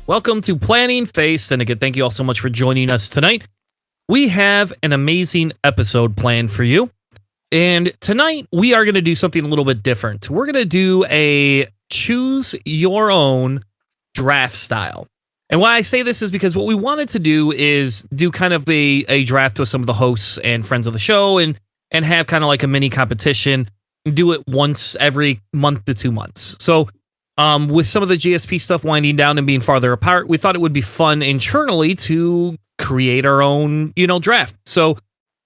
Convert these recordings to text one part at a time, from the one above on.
Welcome to Planning Phase Syndicate. Thank you all so much for joining us tonight. We have an amazing episode planned for you. And tonight we are going to do something a little bit different. We're going to do a choose your own draft style. And why I say this is because what we wanted to do is do kind of a draft with some of the hosts and friends of the show and have kind of like a mini competition and do it once every month to 2 months. So with some of the GSP stuff winding down and being farther apart, we thought it would be fun internally to create our own, draft. So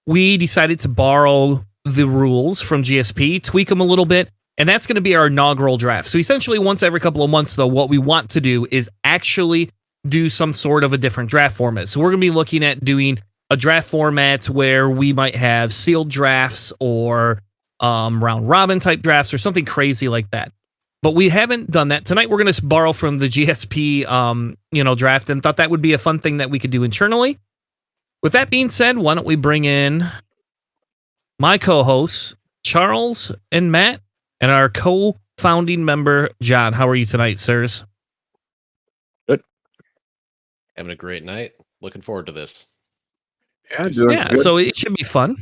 we decided to borrow the rules from GSP, tweak them a little bit, and that's going to be our inaugural draft. So essentially, once every couple of months, though, what we want to do is actually do some sort of a different draft format. So we're going to be looking at doing a draft format where we might have sealed drafts or round robin type drafts or something crazy like that. But we haven't done that. Tonight, we're going to borrow from the GSP, draft and thought that would be a fun thing that we could do internally. With that being said, why don't we bring in my co-hosts, Charles and Matt, and our co-founding member, John. How are you tonight, sirs? Good. Having a great night. Looking forward to this. Yeah, doing good. So it should be fun.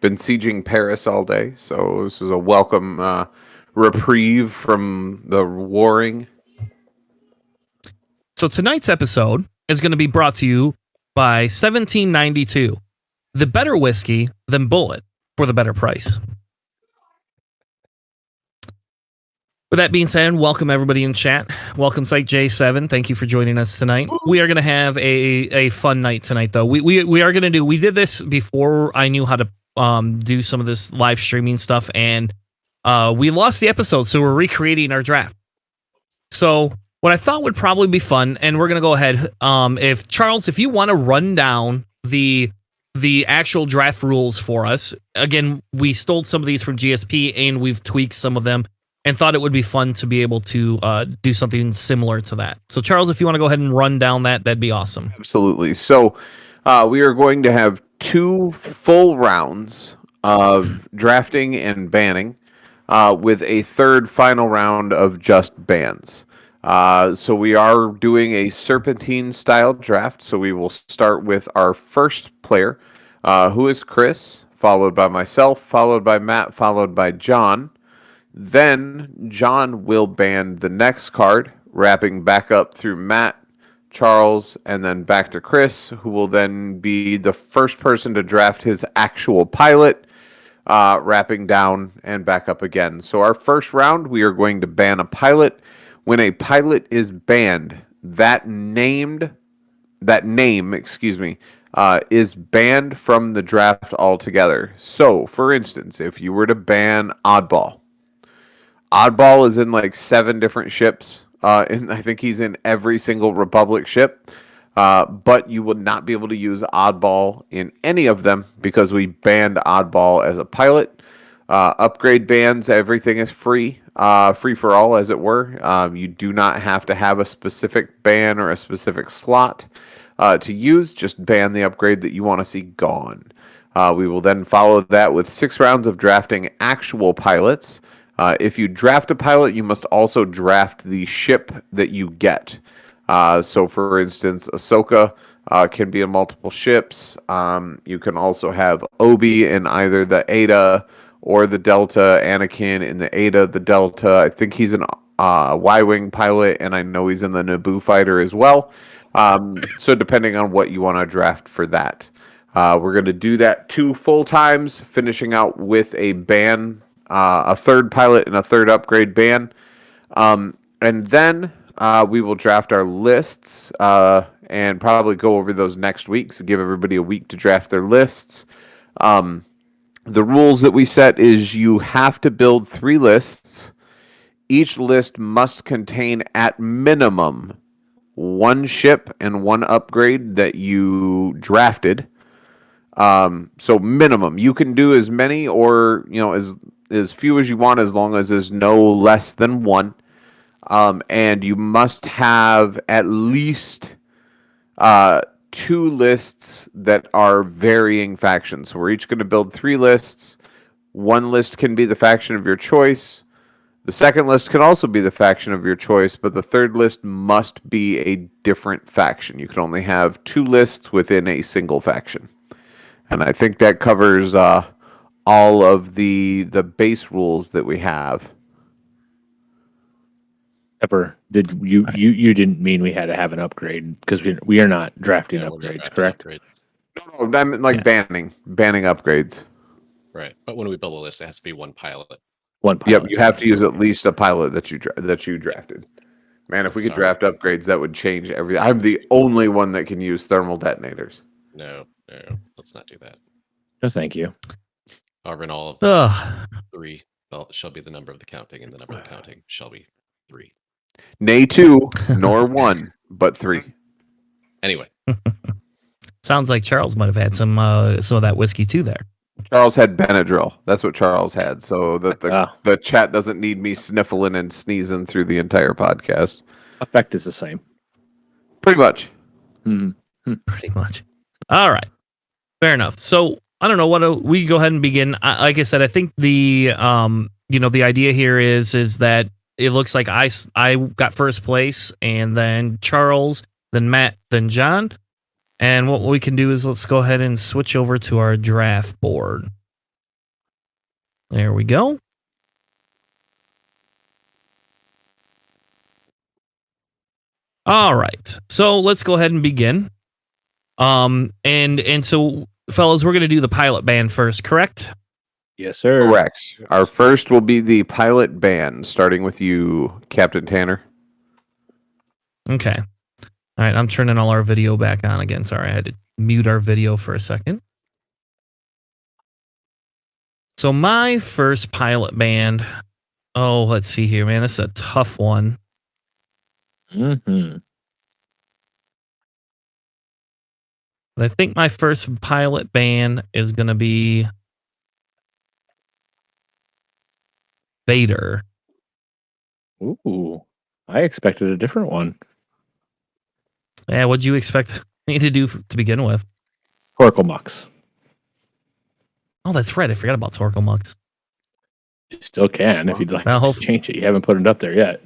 Been sieging Paris all day, so this is a welcome reprieve from the warring. So tonight's episode is going to be brought to you by 1792, the better whiskey than Bullet for the better price. With that being said, welcome everybody in chat. Welcome Site J7. Thank you for joining us tonight. We are going to have a fun night tonight, though. We are going to do. We did this before I knew how to do some of this live streaming stuff, and we lost the episode, so we're recreating our draft. So what I thought would probably be fun, and we're going to go ahead. If Charles, if you want to run down the actual draft rules for us. Again, we stole some of these from GSP and we've tweaked some of them and thought it would be fun to be able to do something similar to that. So Charles, if you want to go ahead and run down that'd be awesome. Absolutely. So we are going to have 2 full rounds of drafting and banning with a third final round of just bans. So we are doing a serpentine style draft. So we will start with our first player, who is Chris, followed by myself, followed by Matt, followed by John. Then John will ban the next card, wrapping back up through Matt, Charles, and then back to Chris, who will then be the first person to draft his actual pilot, wrapping down and back up again. So our first round, we are going to ban a pilot. When a pilot is banned, that name, is banned from the draft altogether. So, for instance, if you were to ban Oddball is in like 7 different ships. And I think he's in every single Republic ship. But you would not be able to use Oddball in any of them because we banned Oddball as a pilot. Upgrade bans, everything is free. Free for all, as it were. You do not have to have a specific ban or a specific slot to use. Just ban the upgrade that you want to see gone. We will then follow that with 6 rounds of drafting actual pilots. If you draft a pilot, you must also draft the ship that you get. So, for instance, Ahsoka can be in multiple ships. You can also have Obi in either the Eta or the Delta, Anakin in the Eta, the Delta. I think he's an Y-Wing pilot, and I know he's in the Naboo fighter as well. So depending on what you want to draft for that. We're going to do that 2 full times, finishing out with a ban, a third pilot and a third upgrade ban. And then we will draft our lists and probably go over those next week, so give everybody a week to draft their lists. The rules that we set is you have to build 3 lists. Each list must contain at minimum 1 ship and 1 upgrade that you drafted. So minimum. You can do as many or as few as you want, as long as there's no less than 1. And you must have at least 2 lists that are varying factions. So we're each going to build 3 lists. One list can be the faction of your choice. The second list can also be the faction of your choice, but the third list must be a different faction. You can only have 2 lists within a single faction. And I think that covers all of the base rules that we have. Ever did you didn't mean we had to have an upgrade because we are not drafting Yeah, we're not upgrades, drafting correct? upgrades. No, I mean like Yeah. banning upgrades. Right. But when we build a list, it has to be one pilot. One pilot. Yep, you have to use at least a pilot that you drafted. Man, if we could Sorry. draft upgrades, that would change everything. I'm the only one that can use thermal detonators. No, let's not do that. No, thank you. However, all of Ugh. 3 shall be the number of the counting, and the number of the counting shall be 3. Nay 2, nor 1, but 3. Anyway, Sounds like Charles might have had some of that whiskey too there. Charles had Benadryl. That's what Charles had. So that Ah. the chat doesn't need me sniffling and sneezing through the entire podcast. Effect is the same. Pretty much. Pretty much. All right. Fair enough. So I don't know what we go ahead and begin. Like I said, I think the the idea here is that it looks like I got first place, and then Charles, then Matt, then John. And what we can do is let's go ahead and switch over to our draft board. There we go. All right. So let's go ahead and begin. And so fellas, we're going to do the pilot band first, correct? Yes, sir. Correct. Our first will be the pilot band, starting with you, Captain Tanner. Okay. All right, I'm turning all our video back on again. Sorry, I had to mute our video for a second. So my first pilot band, let's see here, man. This is a tough one. Mm-hmm. But I think my first pilot band is going to be Vader. Ooh, I expected a different one. Yeah, what'd you expect me to do to begin with? Oracle Mux. Oh, that's right. I forgot about Torkoal Mux. You still can if you'd like Well, to change it. You haven't put it up there yet.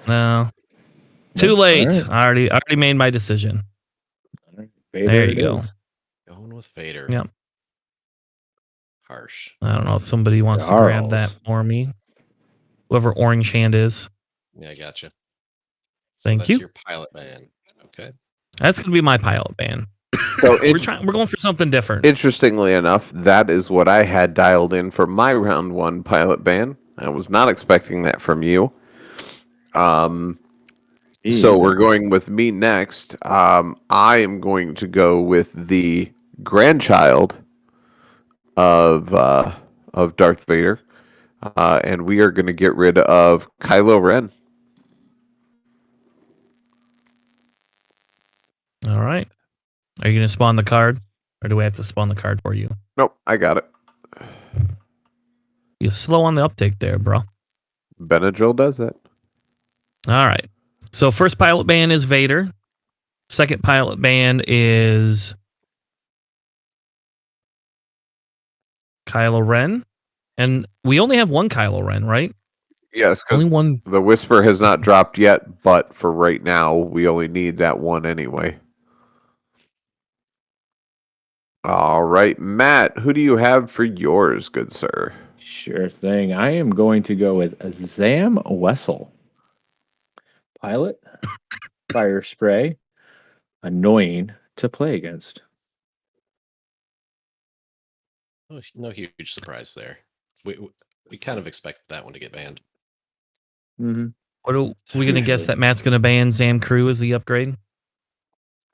No. Too All late. right. I already made my decision. Vader There you it go. is. going with Vader. Yep. Harsh. I don't know if somebody wants to grab that Charles. for me. Whoever Orange Hand is. Yeah, I gotcha. So Thank that's you. your pilot band. Okay. That's gonna be my pilot band. So We're going for something different. interestingly enough, that is what I had dialed in for my round 1 pilot band. I was not expecting that from you. So we're going with me next. I am going to go with the grandchild of Darth Vader, and we are going to get rid of Kylo Ren. All right. Are you gonna spawn the card, or do we have to spawn the card for you? Nope, I got it. You're slow on the uptake there, bro. Benadryl does it. All right. So first pilot band is Vader. Second pilot band is Kylo Ren. And we only have one Kylo Ren, right? Yes, because Only one. the Whisper has not dropped yet, but for right now, we only need that one anyway. All right, Matt, who do you have for yours, good sir? Sure thing. I am going to go with Zam Wessel. Pilot, fire spray, annoying to play against. No huge surprise there. We kind of expected that one to get banned. Mm-hmm. What are we gonna guess Usually. that Matt's gonna ban Zam Crew as the upgrade?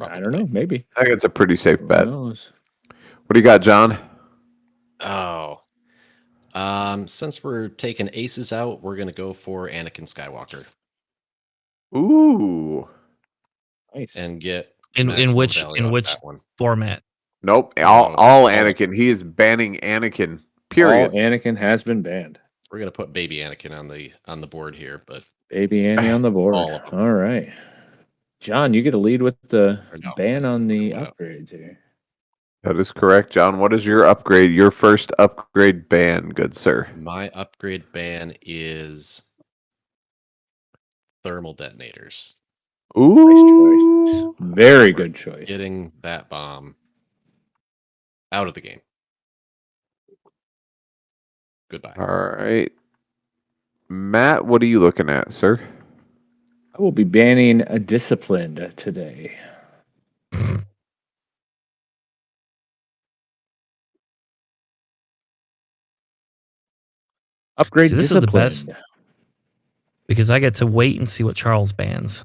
I don't know. Maybe. I think it's a pretty safe Who bet. knows? What do you got, John? Oh. Since we're taking aces out, we're gonna go for Anakin Skywalker Ooh. Nice. and get In maximum which value out of which that one. format? Nope. No, All all- Anakin. He is banning Anakin. All Period. Anakin has been banned. We're gonna put baby Anakin on the board here, but Baby Annie on the board. All of them. All right. John, you get to lead with the Or no, ban on the no. upgrades here. That is correct, John. What is your upgrade? Your first upgrade ban, good sir. My upgrade ban is thermal detonators. Ooh. Very good choice. Getting that bomb out of the game. Goodbye. All right. Matt, what are you looking at, sir? I will be banning a disciplined today. Upgrade See, this is the disciplined. best. Because I get to wait and see what Charles bans.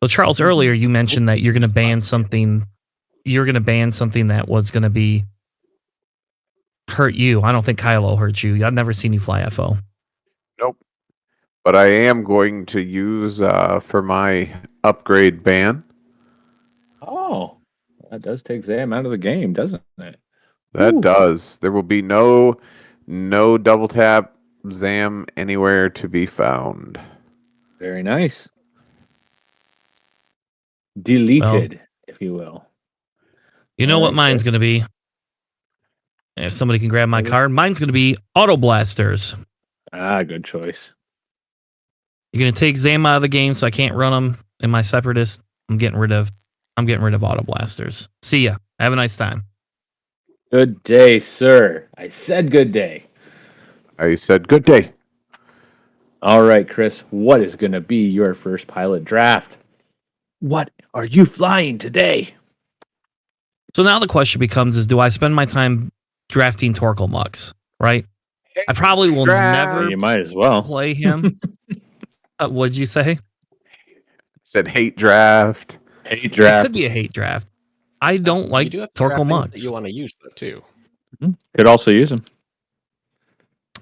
So Charles, earlier you mentioned that you're going to ban something. You're going to ban something that was going to be hurt you. I don't think Kylo hurt you. I've never seen you fly FO. Nope. But I am going to use for my upgrade ban. Oh, that does take Zam out of the game, doesn't it? That Ooh. does. There will be no double tap Zam anywhere to be found. Very nice. Deleted, if you will. You know All what right, mine's Chris. going to be? If somebody can grab my Okay. card, mine's going to be Auto Blasters. Ah, good choice. You're going to take Zam out of the game, so I can't run them in my Separatist. I'm getting rid of Auto Blasters. See ya. Have a nice time. Good day, sir. I said good day. I said good day. All right, Chris, what is going to be your first pilot draft? What are you flying today? So now the question becomes: is do I spend my time drafting Torkel Mux? Right. I probably will never You might as well. play him. What'd you say? Said hate draft. Hate It draft. could be a hate draft. I don't You like do have to draft Torkel things Mux. that you want to use though too. Could also use them.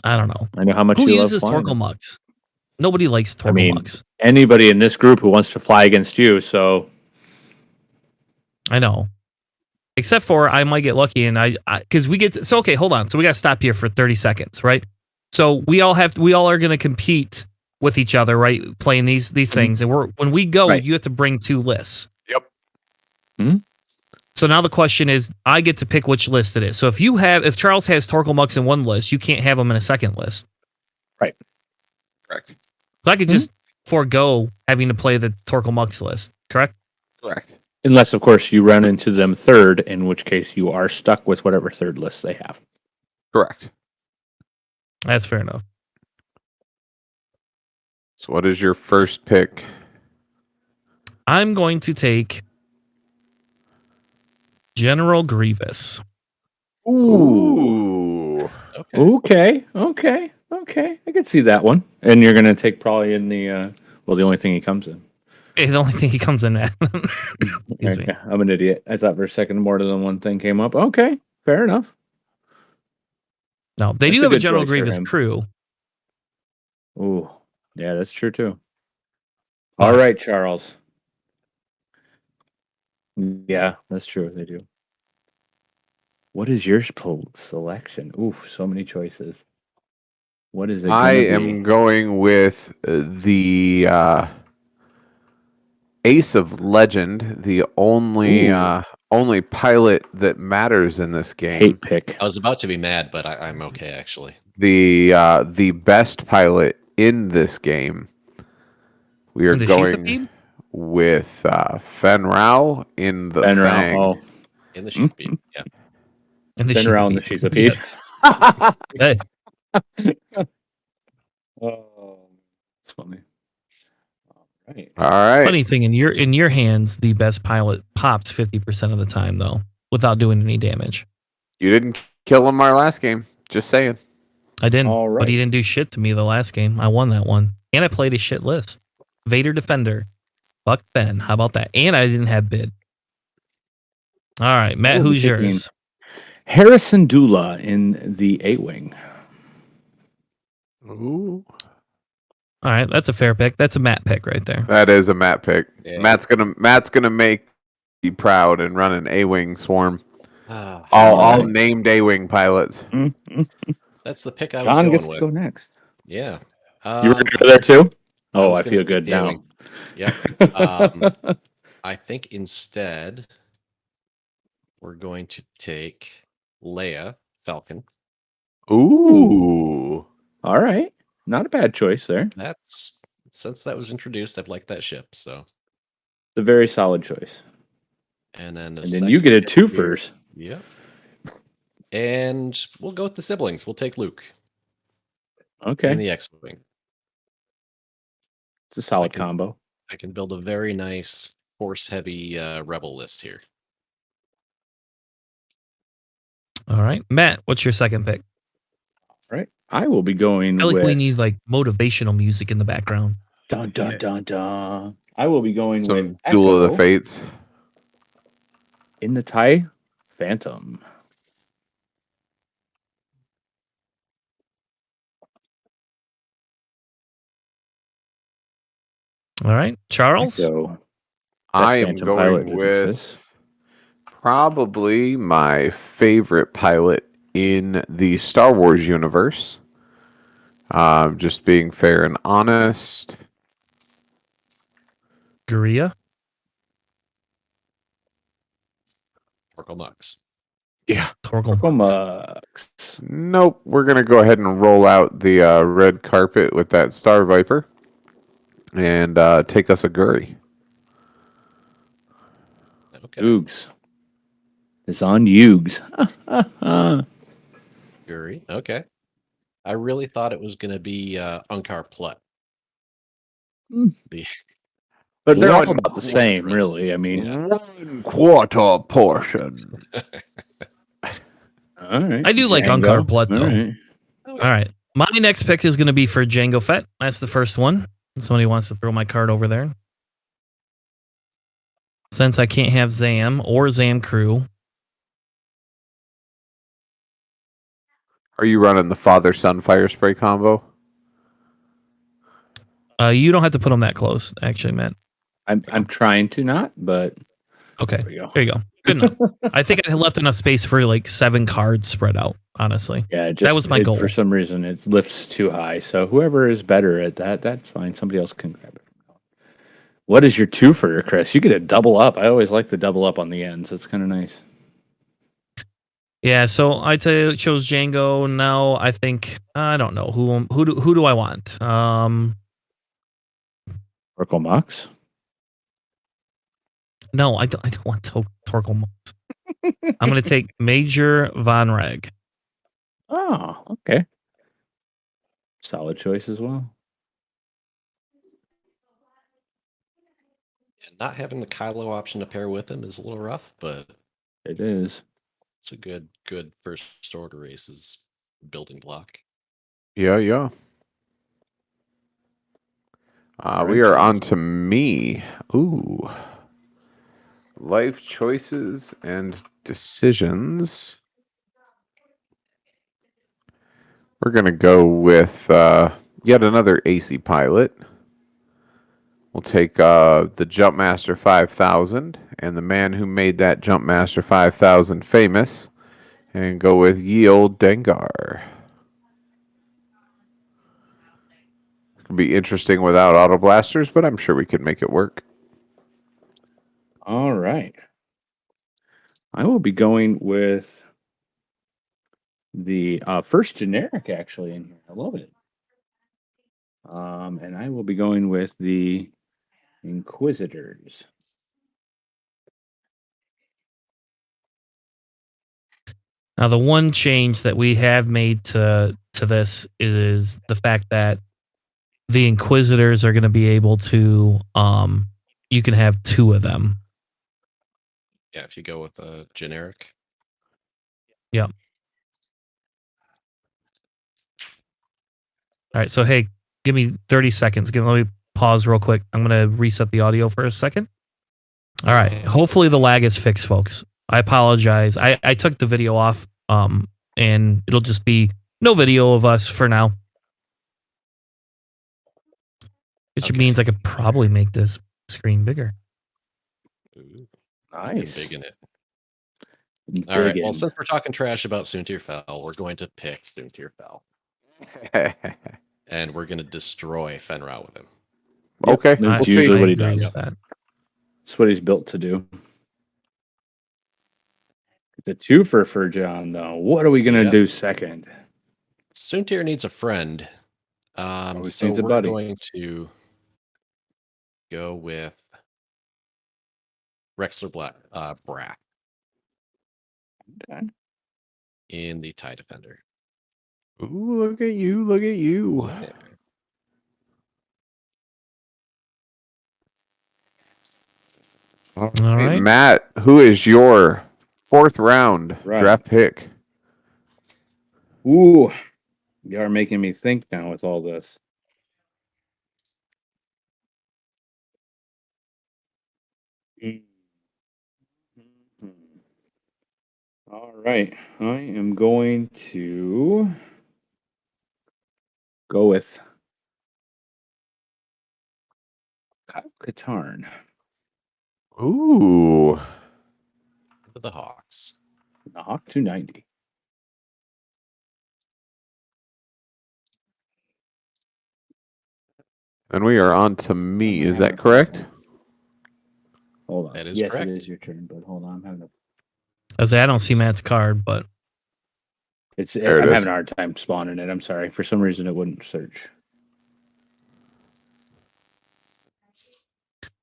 I don't know. I know how much Who you love uses flying Torkel them. Mux? Nobody likes Torkel mean- Mux. Anybody in this group who wants to fly against you, so I know. Except for I might get lucky and because we get so okay, hold on. So we got to stop here for 30 seconds, right? So we all are going to compete with each other, right? Playing these things, and when we go, Right. you have to bring 2 lists. Yep. Mhm. So now the question is, I get to pick which list it is. So if Charles has Torkel Mux in one list, you can't have him in a second list. Right. Correct. So I could just forego having to play the Torkel Mux list, correct? Correct. unless of course you run into them third, in which case you are stuck with whatever third list they have. Correct. That's fair enough. So what is your first pick? I'm going to take General Grievous. Ooh. Okay. Okay. I could see that one. And you're gonna take probably in the the only thing he comes in. It's the only thing he comes in at. Excuse me. Okay, I'm an idiot. I thought for a second more than one thing came up. Okay, fair enough. No, they That's do a have a good General choice for Grievous him. crew. Ooh, yeah, that's true too. All right, Charles. Yeah, that's true. They do. What is your selection? Ooh, so many choices. What is it? I gonna am be? going with the Ace of Legend, the only pilot that matters in this game. Hate pick. I was about to be mad, but I'm okay actually. The best pilot in this game. We are And the going Sheathapede? with Fen Rao in the Ben Rao. Fang. Oh, In the sheep beat. Yeah. And the Ben Rao and the Sheathapede. Sheathapede. Hey, Oh, it's funny. All right. All right. funny thing, in your hands, the best pilot pops 50% of the time though, without doing any damage. You didn't kill him our last game. Just saying. I didn't, All but he right. didn't do shit to me the last game. I won that one, and I played a shit list. Vader Defender, fuck Ben. How about that? And I didn't have bid. All right, Matt, We'll be who's picking- yours? Harrison Dula in the A-Wing. Ooh. All right, that's a fair pick. That's a Matt pick right there. That is a Matt pick. Yeah. Matt's gonna make you proud and run an A-Wing swarm. Ah, All right. named A-Wing pilots. that's the pick I was John going gets with. to go next. Yeah. You were going to go there too? Oh, was I gonna feel pick good the now. A-Wing. Yep. I think instead we're going to take Leia Falcon. Ooh. All right. Not a bad choice there. That's since that was introduced, I've liked that ship. So, It's a very solid choice. and then And then you get a two first. Yep. And we'll go with the siblings. We'll take Luke Okay. in the X-wing. It's a solid can- combo. I can build a very nice force-heavy rebel list here. All right, Matt, what's your second pick? All right. I will be going I feel like with we need like motivational music in the background. dun dun dun dun. I will be going Some with Duel of the Echo Fates. in the TIE Phantom. All right, Charles. So I am Phantom pilot, going as it says. with probably my favorite pilot in the Star Wars universe. Just being fair and honest. Guria. Torkel Mux. Yeah. Torgal. Mux. Nope. We're going to go ahead and roll out the red carpet with that Star Viper and take us a Guri. Okay. Oogs. It's on Yugs. Guri. Okay. I really thought it was going to be Unkar Plutt. Hmm. The But they're all One about the same, really. I mean, Yeah. 1/4 portion. all right. I do like Django. Unkar Plutt, All though. right. All right, my next pick is going to be for Jango Fett. That's the first one. Somebody wants to throw my card over there. Since I can't have Zam or Zam Crew, Are you running the father-son fire spray combo? you don't have to put them that close, actually, Matt. I'm trying to not, but Okay, there we go. there you go. Good enough. I think I left enough space for like 7 cards spread out, honestly. Yeah, That was my goal. For some reason, it lifts too high. So whoever is better at that, that's fine. Somebody else can grab it. What is your twofer, Chris? You get a double up. I always like the double up on the ends. It's kind of nice. Yeah, so I chose Django. Now I think I don't know who do I want? Oracle Mox. No, I don't want Torkel Mox. I'm going to take Major Von Reg. Oh, okay. Solid choice as well. And not having the Kylo option to pair with him is a little rough, but It is. it's a good first order races building block. Yeah. We are on to me. Ooh. Life choices and decisions. We're going to go with yet another AC pilot. We'll take the Jumpmaster 5000 and the man who made that Jumpmaster 5000 famous and go with Ye Olde Dengar. It could be interesting without auto blasters, but I'm sure we could make it work. All right. I will be going with the first generic actually in here. I love it. And I will be going with the Inquisitors. Now, the one change that we have made to this is the fact that the Inquisitors are going to be able to, you can have 2 of them. Yeah, if you go with a generic. Yeah. All right, so hey, give me 30 seconds. Let me pause real quick. I'm going to reset the audio for a second. All right, hopefully the lag is fixed, folks. I apologize. I took the video off, and it'll just be no video of us for now. Which means I could probably make this screen bigger. Ooh, Nice. big in it. All right. Well, since we're talking trash about Soontir Fel, we're going to pick Soontir Fel. And we're going to destroy Fenrau with him. Okay. That's we'll usually see. what he I agree does. with that. That's what he's built to do. It's a twofer for John, though. What are we gonna Yep. do second? Soontir needs a friend. Always So needs a we're buddy. going to go with Rexler Brath Okay. in the TIE Defender. Ooh, look at you! Look at you! Yeah. All right. Matt, who is your 4th round Right. draft pick? Ooh, you are making me think now with all this. All right, I am going to go with Kyle Katarn. Ooh, For the Hawks. The Hawk 290. and we are on to me. Is that correct? Hold on. That is yes, correct. it is your turn, but hold on. I'm having a I don't see Matt's card, but There it I'm is. having a hard time spawning it. I'm sorry. For some reason, it wouldn't search.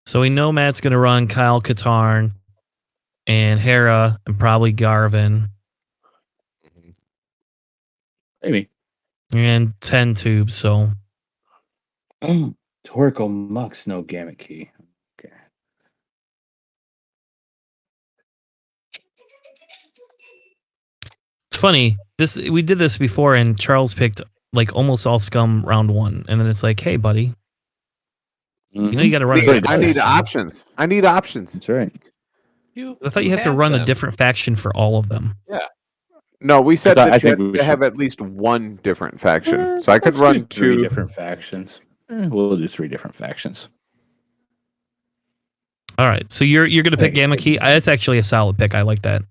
so we know Matt's going to run Kyle Katarn and Hera and probably Garvin Mhm. Maybe. and 10 tubes. So Oh, Torkoal Mux, no Gamut Key. Okay. it's funny. We did this before, and Charles picked like almost all scum round 1, and then it's like, hey, buddy, you know you got to run. That's what he I does. need options. I need options. That's right. I thought you have to run a them. different faction for all of them. No, we said I that you think had we to have should- at least one different faction. Eh, So I could let's run do 3 2. different factions. We'll do 3 different factions. All right, so you're going to pick think it's Gamma good. Key. That's actually a solid pick. I like that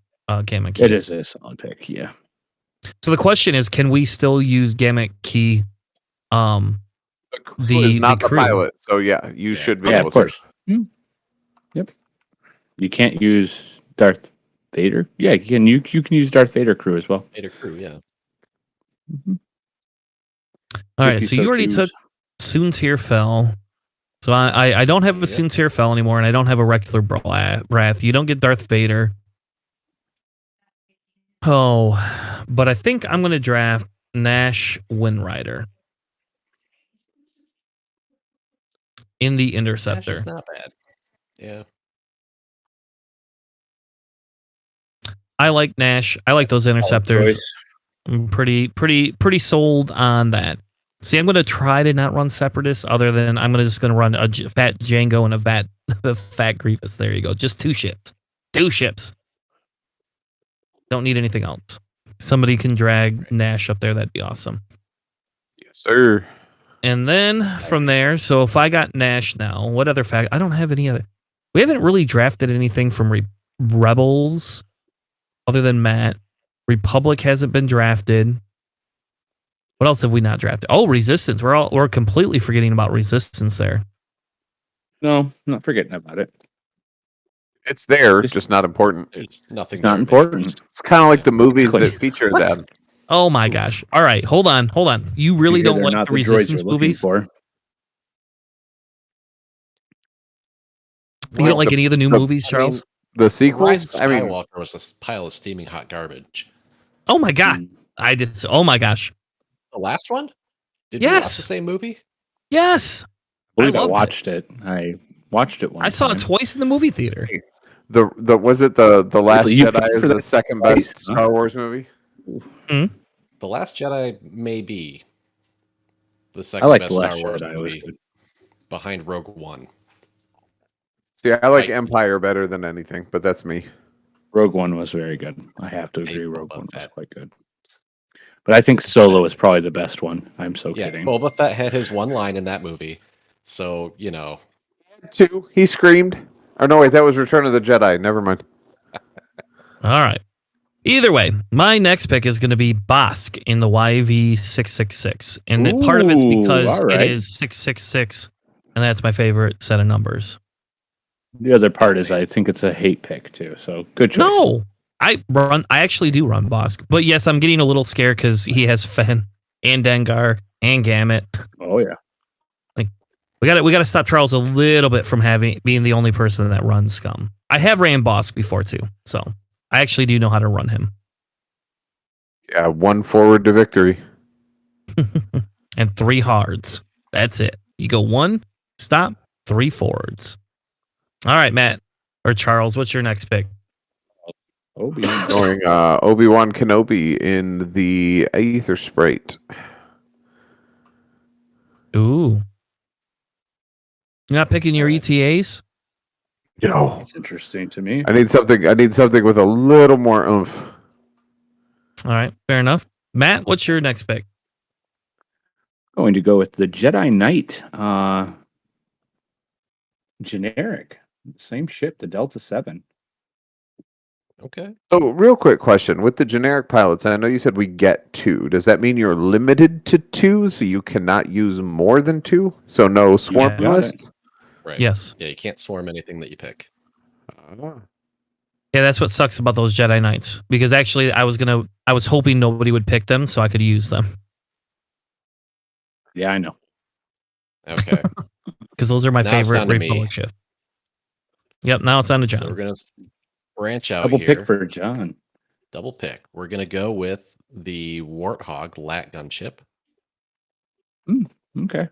Gamma Key. It is a solid pick, yeah. So the question is, can we still use Gamma Key? The crew The- is not the the, crew. pilot, so yeah, you Yeah. should be Yeah, able of course. Yep. You can't use Darth Vader. Yeah, you can use Darth Vader crew as well. Vader crew, yeah. All If right, you so you so already choose. took Soontir Fell. So I don't have a Yep. Soontir Fell anymore, and I don't have a Rexler Wrath. You don't get Darth Vader. Oh, but I think I'm going to draft Nash Windrider in the Dash Interceptor. is not bad. Yeah. I like Nash. I like those Solid Interceptors. choice. I'm pretty sold on that. See, I'm going to try to not run Separatists, other than I'm just going to run a fat Django and a fat Grievous. There you go. Just 2 ships. 2 ships. Don't need anything else. Somebody can drag Nash up there. That'd be awesome. Yes, sir. And then from there, so if I got Nash now, what other fact? I don't have any other. We haven't really drafted anything from Rebels other than Matt. Republic hasn't been drafted. What else have we not drafted? Oh, Resistance. We're completely forgetting about Resistance there. No, I'm not forgetting about it. It's there, Just- just not important. There's nothing It's not there, man. important. It's kind of like the movies Click. that feature What? them. Oh my gosh. All right, hold on. You really You hear don't they're like not the droids Resistance you're looking movies? for. You don't like any of the new The- movies, Charles? The Rise sequels, of I mean, Skywalker was a pile of steaming hot garbage. Oh my god. Mm. Oh my gosh. The last one? Did you watch Yes. the same movie? Yes. I believe I loved it. watched it. I watched it once. I saw it twice in the movie theater. the was it the Last You Jedi paid is for the that second twice, best huh? Star Wars movie? The Last Jedi may be the second I like best The Star Last Wars Jedi. It was movie good. behind Rogue One. See, I like Right. Empire better than anything, but that's me. Rogue One was very good. I have to Hey, agree. Boba Rogue One was Fett. quite good. But I think Solo is probably the best one. I'm so Yeah, kidding. Boba Fett had his one line in that movie. So, you know, 2, he screamed. Oh no, wait, that was Return of the Jedi. Never mind. All right. Either way, my next pick is going to be Bosk in the YV666. And part of it's Ooh, because all right. it is 666, and that's my favorite set of numbers. The other part is I think it's a hate pick too. So good choice. No, I actually do run Bosk, but yes, I'm getting a little scared because he has Fen and Dengar and Gamut. Oh yeah. We got to stop Charles a little bit from being the only person that runs Scum. I have ran Bosk before too, so I actually do know how to run him. Yeah, 1 forward to victory. And 3 hards. That's it. You go 1, stop, 3 forwards. All right, Matt or Charles, what's your next pick? Obi-Wan. Going Obi-Wan Kenobi in the Aether Sprite. Ooh. You're not picking your ETAs? No. That's interesting to me. I need something with a little more oomph. All right, fair enough. Matt, what's your next pick? Going to go with the Jedi Knight. Generic. Same ship, the Delta 7. Okay. So, real quick question. With the generic pilots, I know you said we get 2. Does that mean you're limited to 2, so you cannot use more than 2? So no swarm Yeah. lists? Right. Yes. Yeah, you can't swarm anything that you pick. Yeah, that's what sucks about those Jedi Knights. Because actually I was hoping nobody would pick them so I could use them. Yeah, I know. Okay. Because those are my Now it's favorite down to me. Republic shift. Yep, now it's on to John. So we're gonna branch out Double here. pick for John. Double pick. We're gonna go with the Warthog lat gun ship, Okay.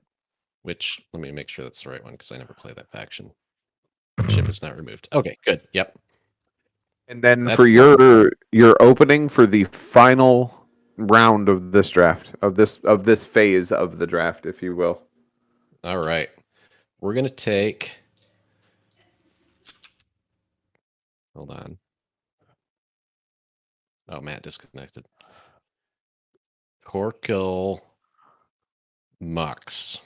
which let me make sure that's the right one because I never play that faction. Ship is not removed. Okay, good. Yep. And then That's for your opening for the final round of this draft, of this phase of the draft, if you will. All right. We're gonna take. Hold on. Oh, Matt disconnected. Corkle Mux.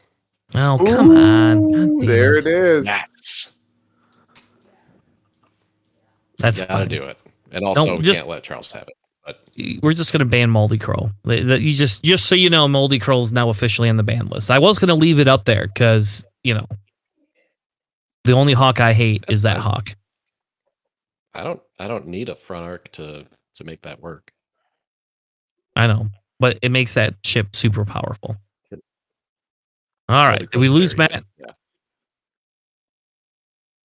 Oh, come on. God damn There it is. That's Gotta fine. do it. And also, we just- can't let Charles have it. But We're just going to ban Moldy Crow. You just so you know, Moldy Crow is now officially on the ban list. I was going to leave it up there because, the only hawk I hate is that fine. hawk. I don't need a front arc to make that work. I know, but it makes that ship super powerful. All right. Did we Crow's lose very Matt? good. Yeah.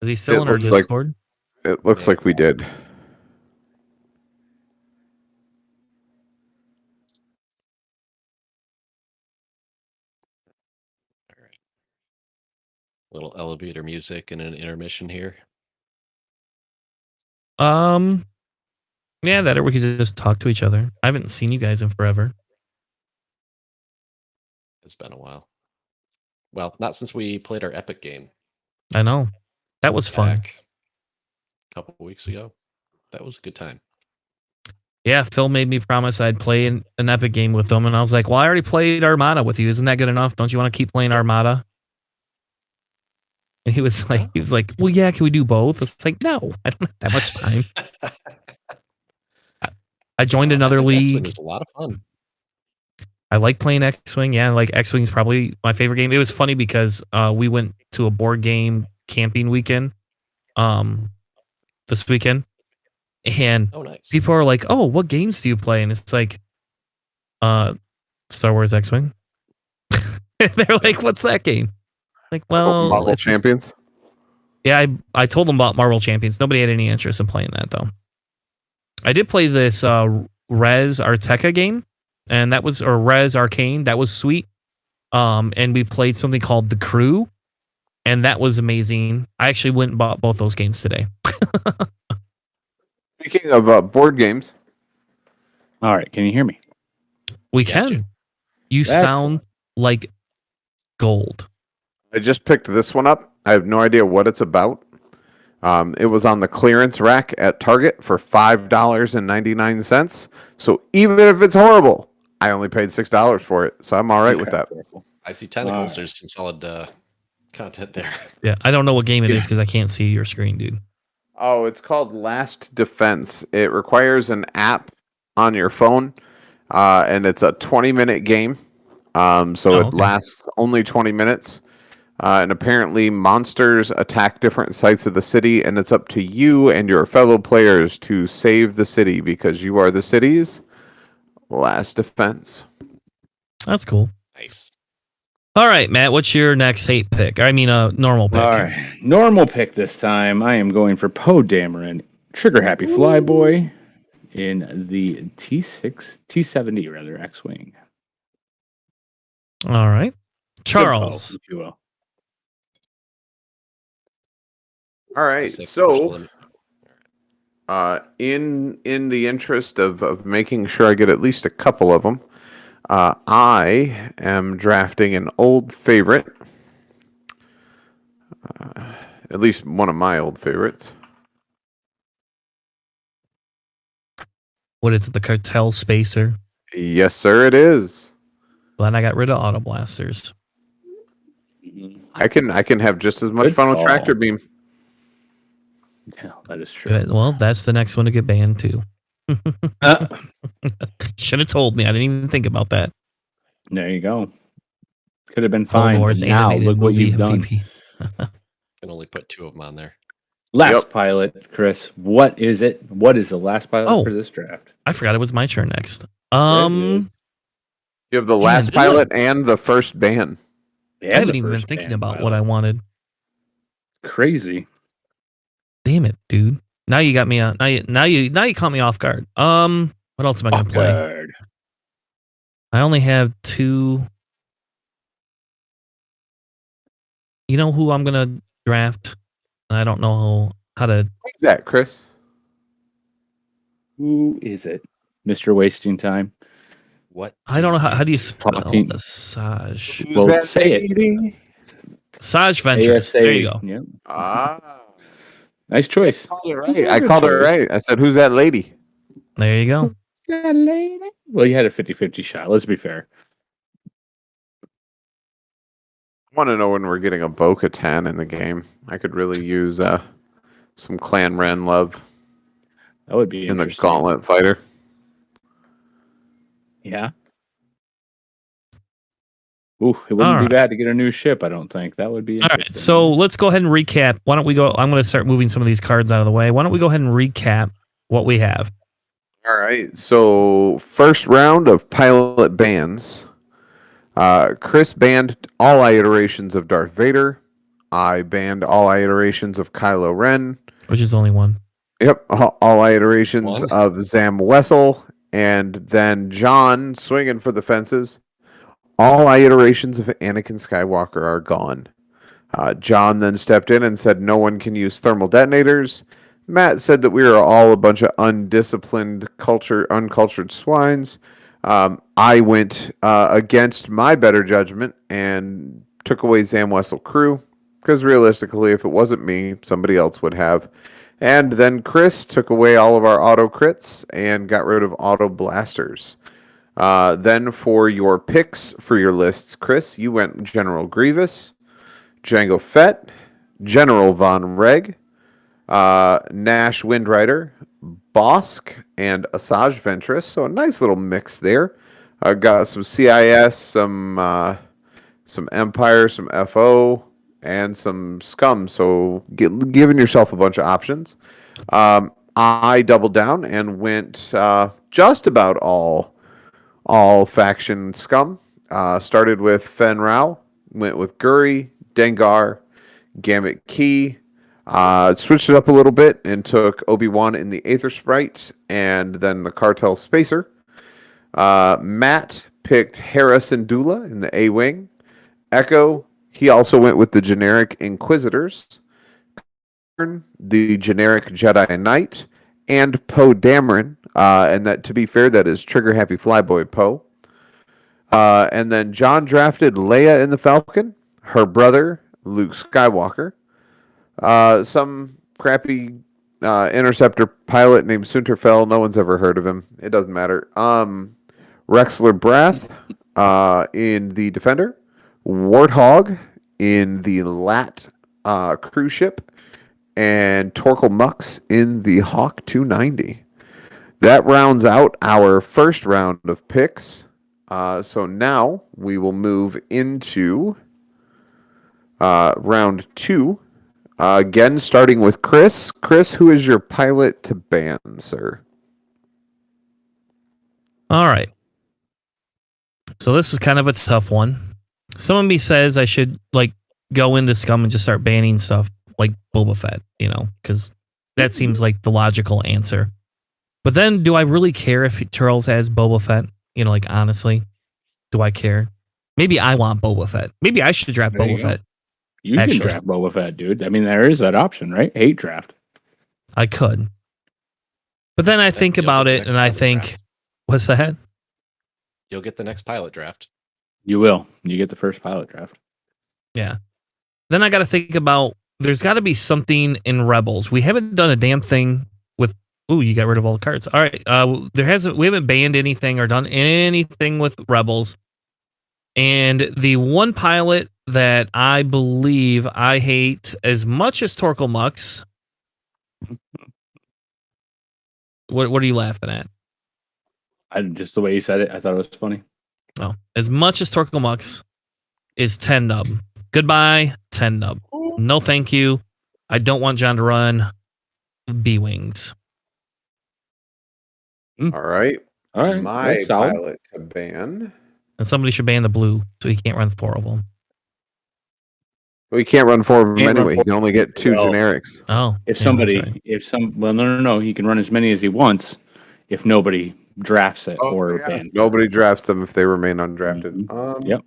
Is he still It in our looks like- Discord? It looks Yeah. like we did. All right. Little elevator music and an intermission here. Yeah, that or we could just talk to each other. I haven't seen you guys in forever. It's been a while. Well, not since we played our epic game. I know. That was fun. back a couple of weeks ago. That was a good time. Yeah, Phil made me promise I'd play an epic game with them, and I was like, well, I already played Armada with you. Isn't that good enough? Don't you want to keep playing Armada? And he was like, well, yeah, can we do both? It's like, no, I don't have that much time. I joined another I think X-Wing league. was a lot of fun. I like playing X-Wing. Yeah, like X-Wing's probably my favorite game. It was funny because we went to a board game camping weekend this weekend. And Oh, nice. people are like, oh, what games do you play? And it's like, Star Wars X-Wing. They're like, what's that game? Like, well, Marvel it's just- Champions. yeah, I told them about Marvel Champions. Nobody had any interest in playing that, though. I did play this Res Arteca game, and that was, or Res Arcane. That was sweet. And we played something called The Crew, and that was amazing. I actually went and bought both those games today. Speaking of board games, All right, can you hear me? We Gotcha. can. You Excellent. sound like gold. I just picked this one up. I have no idea what it's about. It was on the clearance rack at Target for $5.99. So even if it's horrible, I only paid $6 for it. So I'm all right with that. I see tentacles. Alright. There's some solid content there. Yeah, I don't know what game it is because I can't see your screen, dude. Oh, it's called Last Defense. It requires an app on your phone, and it's a 20-minute game. So Oh, it okay. lasts only 20 minutes. And apparently, monsters attack different sites of the city, and it's up to you and your fellow players to save the city because you are the city's last defense. That's cool. Nice. All right, Matt, what's your next hate pick? I mean, a normal pick. All right, normal pick this time. I am going for Poe Dameron, Trigger Happy Flyboy in the T70 rather X-wing. All right, Good Charles. Poe, if you will. All right, Sick so push in the interest of making sure I get at least a couple of them, I am drafting an old favorite, at least one of my old favorites. What is it? The Cartel Spacer. Yes, sir, it is. Glad I got rid of Auto Blasters. I can have just as much Good fun with call. Tractor Beam. Yeah, that is true. Good. Well, that's the next one to get banned too. Should have told me. I didn't even think about that. There you go. Could have been Clone fine. Wars But now animated look what movie you've done. MVP. Can only put 2 of them on there. Last Yep. pilot, Chris. What is it? What is the last pilot Oh. for this draft? I forgot it was my turn next. is. You have the Man, last this is pilot and the first ban. I haven't even been thinking about what I wanted. Crazy. Damn it, dude. Now you got me on. Now you caught me off guard. What else am I gonna play? Awkward. I only have 2. You know who I'm gonna draft, and I don't know how to. Who's that, Chris? Who is it? Mr. Wasting Time. What? I don't know how do you spell Talking- Asajj? Who's Well, that say it. lady? Asajj Ventress. ASA. There you go. Yep. Ah, Nice choice. I called it right. I said, "Who's that lady?" There you go. Well, you had a 50-50 shot. Let's be fair. I want to know when we're getting a Bo-Katan in the game. I could really use some Clan Ren love That would be in the interesting. Gauntlet fighter. Yeah. Ooh, it wouldn't All be right. bad to get a new ship, I don't think. That would be All interesting. right, so let's go ahead and recap. Why don't we go? I'm going to start moving some of these cards out of the way. Why don't we go ahead and recap what we have? All right, so first round of pilot bans. Chris banned all iterations of Darth Vader. I banned all iterations of Kylo Ren. Which is only one. Yep, all iterations One. of Zam Wessel. And then John swinging for the fences. All iterations of Anakin Skywalker are gone. John then stepped in and said no one can use thermal detonators. Matt said that we are all a bunch of undisciplined, uncultured swines. I went against my better judgment and took away Zam Wessel crew because realistically, if it wasn't me, somebody else would have. And then Chris took away all of our auto crits and got rid of auto blasters. Then for your picks for your lists, Chris, you went General Grievous, Jango Fett, General Von Reg, Nash Windrider, Bosk, and Asajj Ventress. So a nice little mix there. Got some CIS, some Empire, some FO, and some Scum. So giving yourself a bunch of options. I doubled down and went just about all faction Scum. Started with Fen Rao, went with Guri, Dengar, Gamut Key. Switched it up a little bit and took Obi-Wan in the Aether Sprite and then the Cartel Spacer. Matt picked Hera Syndulla in the A-Wing. Echo, he also went with the generic Inquisitors. The generic Jedi Knight. And Poe Dameron. And that, to be fair, that is Trigger Happy Flyboy Poe. And then John drafted Leia in the Falcon. Her brother, Luke Skywalker. Some crappy interceptor pilot named Sunterfell. No one's ever heard of him. It doesn't matter. Rexler Brath in the Defender. Warthog in the Lat cruise ship. And Torkel Mux in the Hawk 290. That rounds out our first round of picks. So now we will move into round 2. Again, starting with Chris. Chris, who is your pilot to ban, sir? All right. So this is kind of a tough one. Some of me says I should like go into Scum and just start banning stuff like Boba Fett, because that seems like the logical answer. But then, do I really care if Charles has Boba Fett? Like honestly, do I care? Maybe I want Boba Fett. Maybe I should draft There you Boba go. Fett. You Actually. can draft Boba Fett, dude. I mean, there is that option, right? Hate draft. I could. But then I think you'll about get the it next and I pilot think, draft. what's that? You'll get the next pilot draft. You will. You get the first pilot draft. Yeah. Then I got to think about, there's got to be something in Rebels. We haven't done a damn thing with, you got rid of all the cards. All right. We haven't banned anything or done anything with Rebels. And the one pilot that I believe I hate as much as Torkel Mux. What are you laughing at? Just the way you said it, I thought it was funny. Oh, as much as Torkel Mux is 10 nub. Goodbye, 10 nub. No, thank you. I don't want John to run B-Wings. All right. All right. My that's solid. pilot to ban. And somebody should ban the blue so he can't run 4 of them. Well, he can't run 4 of them Can't run anyway. He 4. can only get 2 Well, generics. Oh. If yeah, somebody, that's right. well, no, he can run as many as he wants if nobody drafts it or yeah. bans. Nobody drafts them if they remain undrafted. Yep.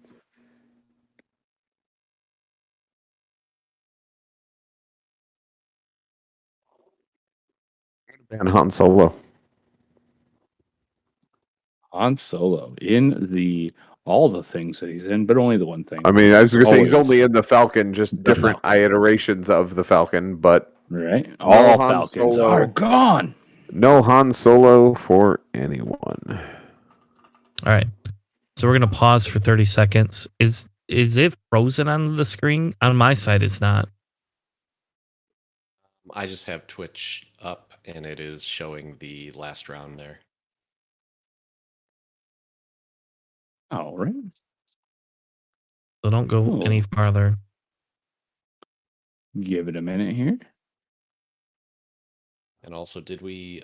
Ban Han Solo. Han Solo in all the things that he's in, but only the one thing. I mean, I was going to say he's Always. only in the Falcon, just The different Falcon. iterations of the Falcon, but Right? All Han Falcons Solo. are gone. no Han Solo for anyone. All right. So we're going to pause for 30 seconds. Is it frozen on the screen? On my side, it's not. I just have Twitch up and it is showing the last round there. All right. So don't go Cool. any farther. Give it a minute here. And also, do we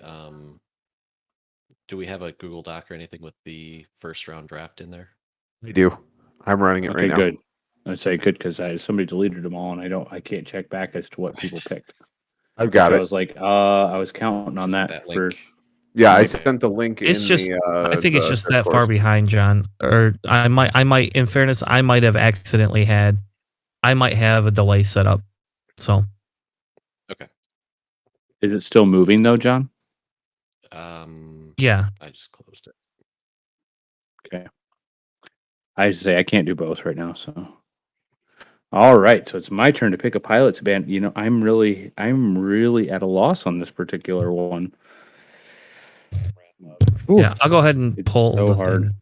have a Google Doc or anything with the first round draft in there? We do. I'm running it Okay, right now. good. I'd say good because somebody deleted them all, and I can't check back as to what people picked. I've got So it. I was like, I was counting on that for. link. Yeah, I Okay. sent the link It's in just, the. I think it's the just that Discord. far behind, John. Or I might, in fairness, I might have accidentally I might have a delay set up. So Is it still moving though, John? yeah, I just closed it. Okay. I say I can't do both right now, so. All right, so it's my turn to pick a pilot to ban. I'm really at a loss on this particular one. Ooh, yeah. I'll go ahead and it's pull so the hard. thing.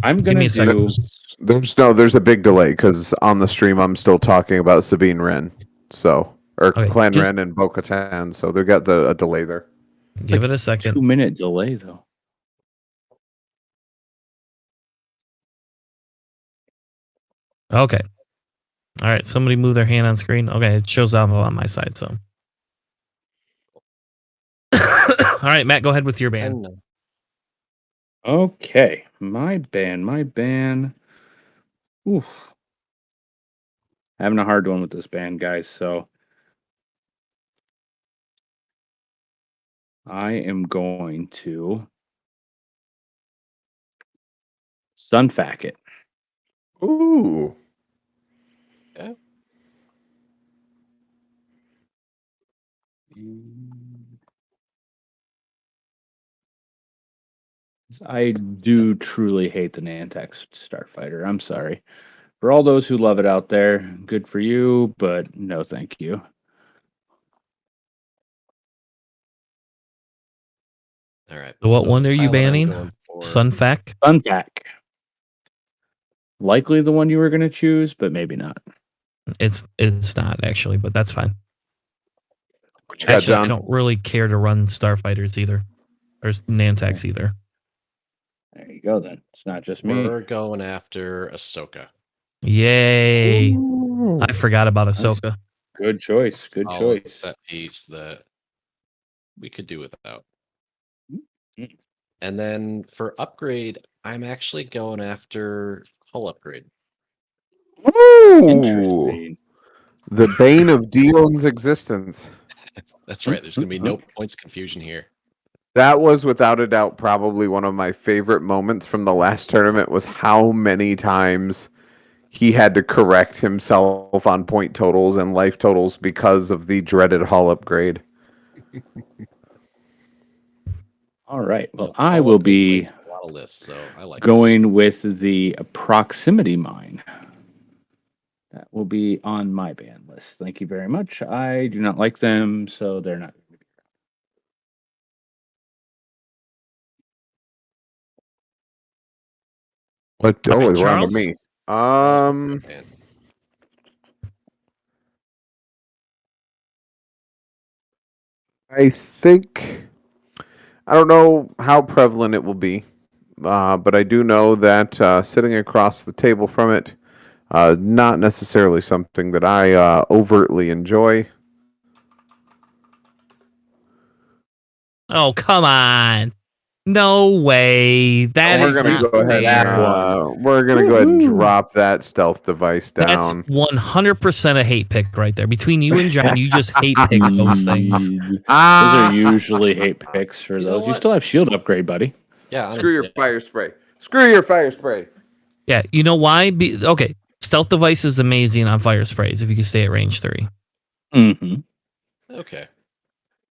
I'm Give me gonna a second. do. There's a big delay because on the stream I'm still talking about Sabine Wren, Okay, Clan just- Wren and Bo-Katan, so they got a delay there. Give it a second. 2-minute delay though. Okay. All right. Somebody move their hand on screen. Okay, it shows up on my side. So. All right, Matt, go ahead with your band. 10 Okay, my ban. Ooh. Having a hard one with this band, guys, so I am going to Sunfac it. Ooh. I do truly hate the Nantex Starfighter. I'm sorry. For all those who love it out there, good for you, but no thank you. All right. So what the one are you pilot I'm banning? going for- Sunfac? Sunfac. Likely the one you were going to choose, but maybe not. It's not actually, but that's fine. What you got, Actually, I John? don't really care to run Starfighters either, or Nantex either. There you go then. It's not just me. We're going after Ahsoka. Yay! Ooh. I forgot about Ahsoka. Good choice. Good Solid choice. set piece that we could do without. Mhm. And then for upgrade, I'm actually going after hull upgrade. Ooh, Interesting. the bane of Dion's existence. That's right. There's going to be no points confusion here. That was without a doubt probably one of my favorite moments from the last tournament was how many times he had to correct himself on point totals and life totals because of the dreaded hull upgrade. All right. Well, Hull I will upgrade be plays a lot of lists, so I like that. going with the proximity mine. That will be on my ban list. Thank you very much. I do not like them, so they're not going to be. But All right, we're on to Charles? me. Man. I think I don't know how prevalent it will be, but I do know that sitting across the table from it, not necessarily something that I overtly enjoy. Oh, come on. No way. That we're is gonna not go ahead. fair. That one. We're gonna go ahead and Woohoo. drop that stealth device That's down. 100% a hate pick right there. Between you and John, you just hate pick those things. Those Ah, are usually hate picks for You know those. You what? still have shield upgrade, buddy. Yeah. screw your fire spray. Screw your fire spray. Yeah, you know why? Okay, stealth device is amazing on fire sprays if you can stay at range 3. Mm-hmm. Okay.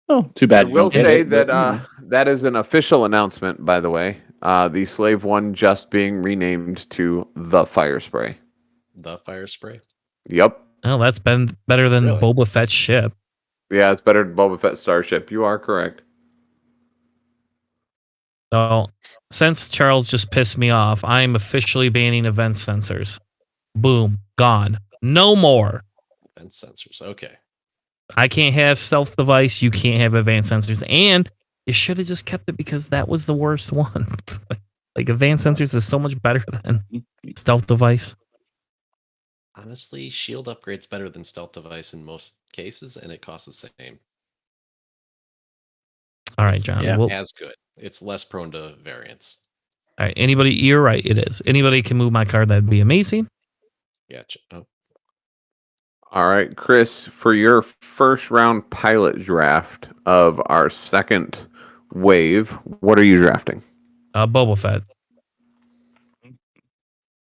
Oh, too bad I you don't will get say it. that but, you know. that is an official announcement, by the way. The Slave One just being renamed to the Fire Spray. The fire spray. Yep. Well, that's been better than Really? Boba Fett's ship. Yeah, it's better than Boba Fett Starship. You are correct. So, since Charles just pissed me off, I'm officially banning event sensors. Boom, gone. No more. And sensors. Okay. I can't have stealth device. You can't have advanced sensors. And you should have just kept it because that was the worst one. Like advanced sensors is so much better than stealth device. Honestly, shield upgrade's better than stealth device in most cases, and it costs the same. All right, It's John. Yeah. Well, as good. It's less prone to variance. all right. Anybody? You're right. It is. Anybody can move my card. That'd be amazing. Gotcha. Oh, All right, Chris, for your first round pilot draft of our second wave, what are you drafting? Boba Fett.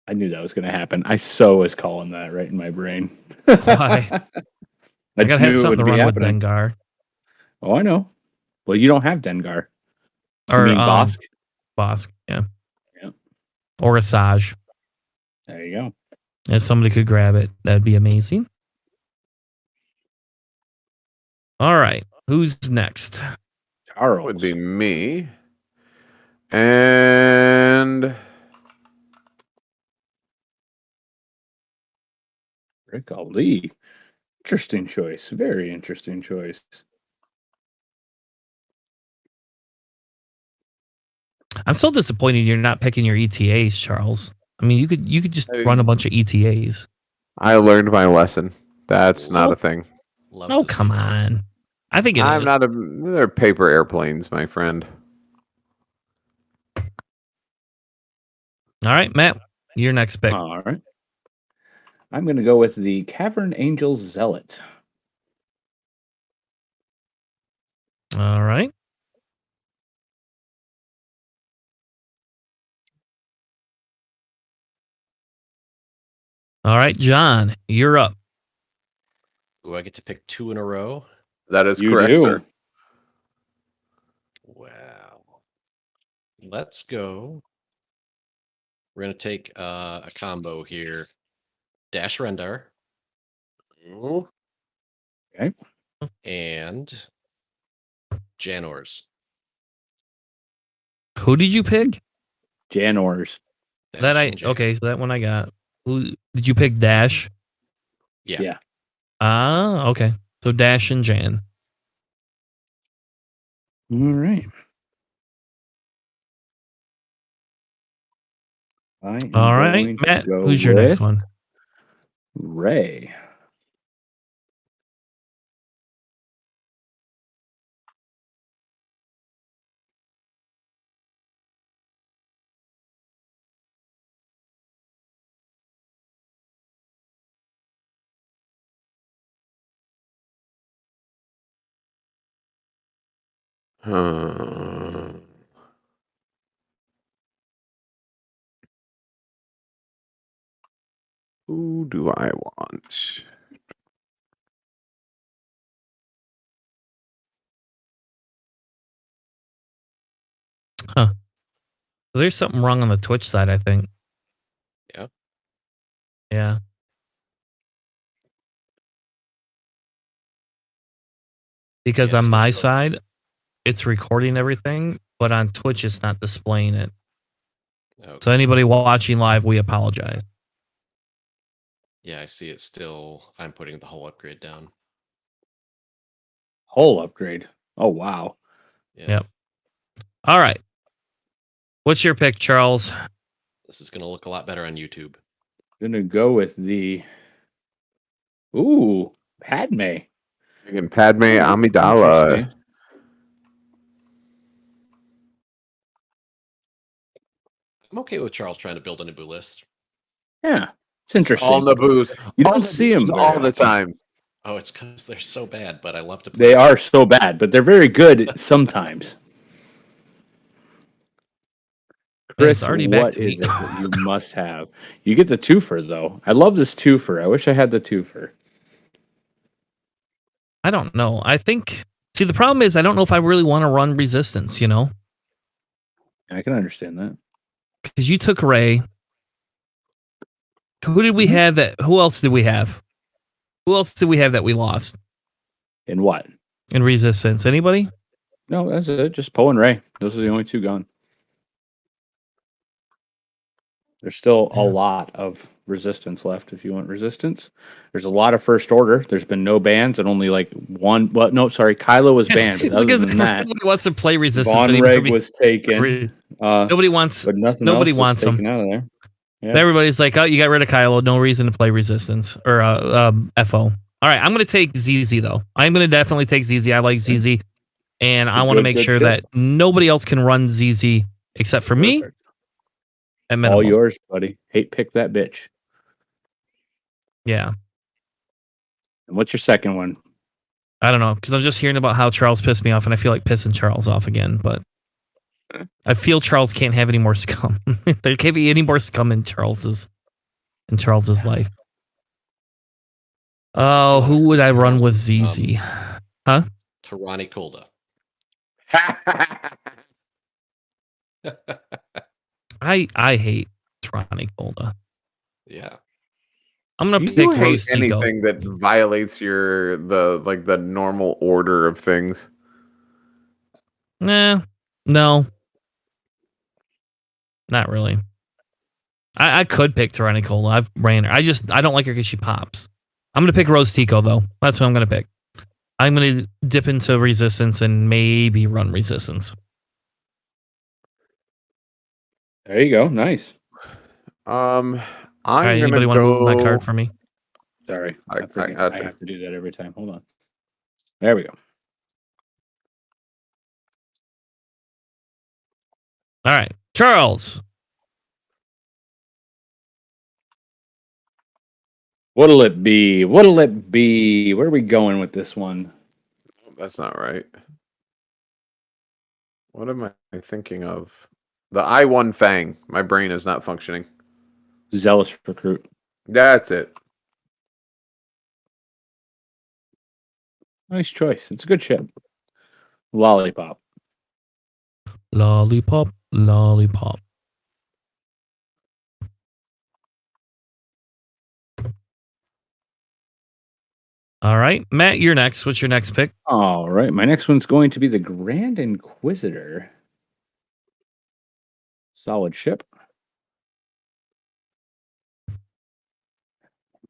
I knew that was going to happen. I was calling that right in my brain. Why? I I gotta just knew have it something would to be run with happening. Dengar Oh, I know. Well, you don't have Dengar. You or mean Bosk? Bosk. Yeah. Yeah. Or Asajj. There you go. If somebody could grab it, that'd be amazing. All right. Who's next? Charles. Would be me. And Rick Ali. Interesting choice. Very interesting choice. I'm so disappointed you're not picking your ETAs, Charles. I mean, you could just Hey. run a bunch of ETAs. I learned my lesson. That's not Well, a thing. love Oh, to see come that. on. I think it I'm is. not a. They're paper airplanes, my friend. All right, Matt, your next pick. All right. I'm going to go with the Cavern Angel Zealot. All right. All right, John, you're up. Do I get to pick 2 in a row? That is You correct, do. sir. Wow. Let's go. We're going to take a combo here. Dash Rendar Okay. and Janors. Who did you pick? Janors. Dash and Okay, so that one I got. Who did you pick? Dash. Yeah. Yeah. Ah, okay. So Dash and Jan. All right. All right, Matt. Who's your next one? Ray. Uh, who do I want? There's something wrong on the Twitch side, I think. Yeah. Yeah. Because Yeah, on still my showing. side, it's recording everything, but on Twitch, it's not displaying it. Okay. So anybody watching live, we apologize. Yeah, I see it still. I'm putting the whole upgrade down. Whole upgrade. Oh, wow. Yeah. Yep. All right. What's your pick, Charles? This is going to look a lot better on YouTube. Gonna go with the. Ooh, Padme. Again, Padme Amidala. Interesting. I'm okay with Charles trying to build a Naboo list. Yeah, it's interesting. All Naboos. You All don't see them Naboos all the time. Oh, it's because they're so bad, but I love to play. They them. are so bad, but they're very good sometimes. Chris, already back what to me. is it that you must have? You get the twofer, though. I love this twofer. I wish I had the twofer. I don't know. I think. See, the problem is I don't know if I really want to run Resistance, you know? I can understand that. Because you took Ray. Who did we have that? Who else did we have? Who else did we have that we lost And what? in Resistance? Anybody? No, that's it. Just Poe and Ray. Those are the only two gone. There's still a lot of resistance left if you want resistance. There's a lot of first order. There's been no bans and only like one. Well, no, sorry, Kylo was banned. But other than that, nobody wants to play Resistance Von anymore. Reg was taken. Nobody wants. But nothing Nobody else wants was them. taken out of there. Yeah. Everybody's like, oh, you got rid of Kylo. No reason to play Resistance or FO. All right, I'm going to take ZZ, though. I'm going to definitely take ZZ. I like ZZ. And I want to make good sure shit. that nobody else can run ZZ except for me. Perfect. At All minimum. yours, buddy. Hate pick that bitch. Yeah. And what's your second one? I don't know, because I'm just hearing about how Charles pissed me off, and I feel like pissing Charles off again, but I feel Charles can't have any more scum. There can't be any more scum in Charles's life. Oh, who would I run with ZZ? Huh? Tarani Kolda. I hate Trani Golda. Yeah. I'm gonna You pick hate Rose Tico. anything that violates the normal order of things. Nah, no, not really. I could pick Tyrannicola. I've ran her. I don't like her because she pops. I'm gonna pick Rose Tico though. That's what I'm gonna pick. I'm gonna dip into Resistance and maybe run Resistance. There you go. Nice. I'm All right, anybody gonna want to move my go. card for me? Sorry. I I have to do that every time. Hold on. There we go. All right, Charles. What'll it be? What'll it be? Where are we going with this one? That's not right. What am I thinking of? The I-1 Fang. My brain is not functioning. Zealous recruit. That's it. Nice choice. It's a good ship. Lollipop. Lollipop, lollipop. All right, Matt, you're next. What's your next pick? All right. My next one's going to be the Grand Inquisitor. Solid ship.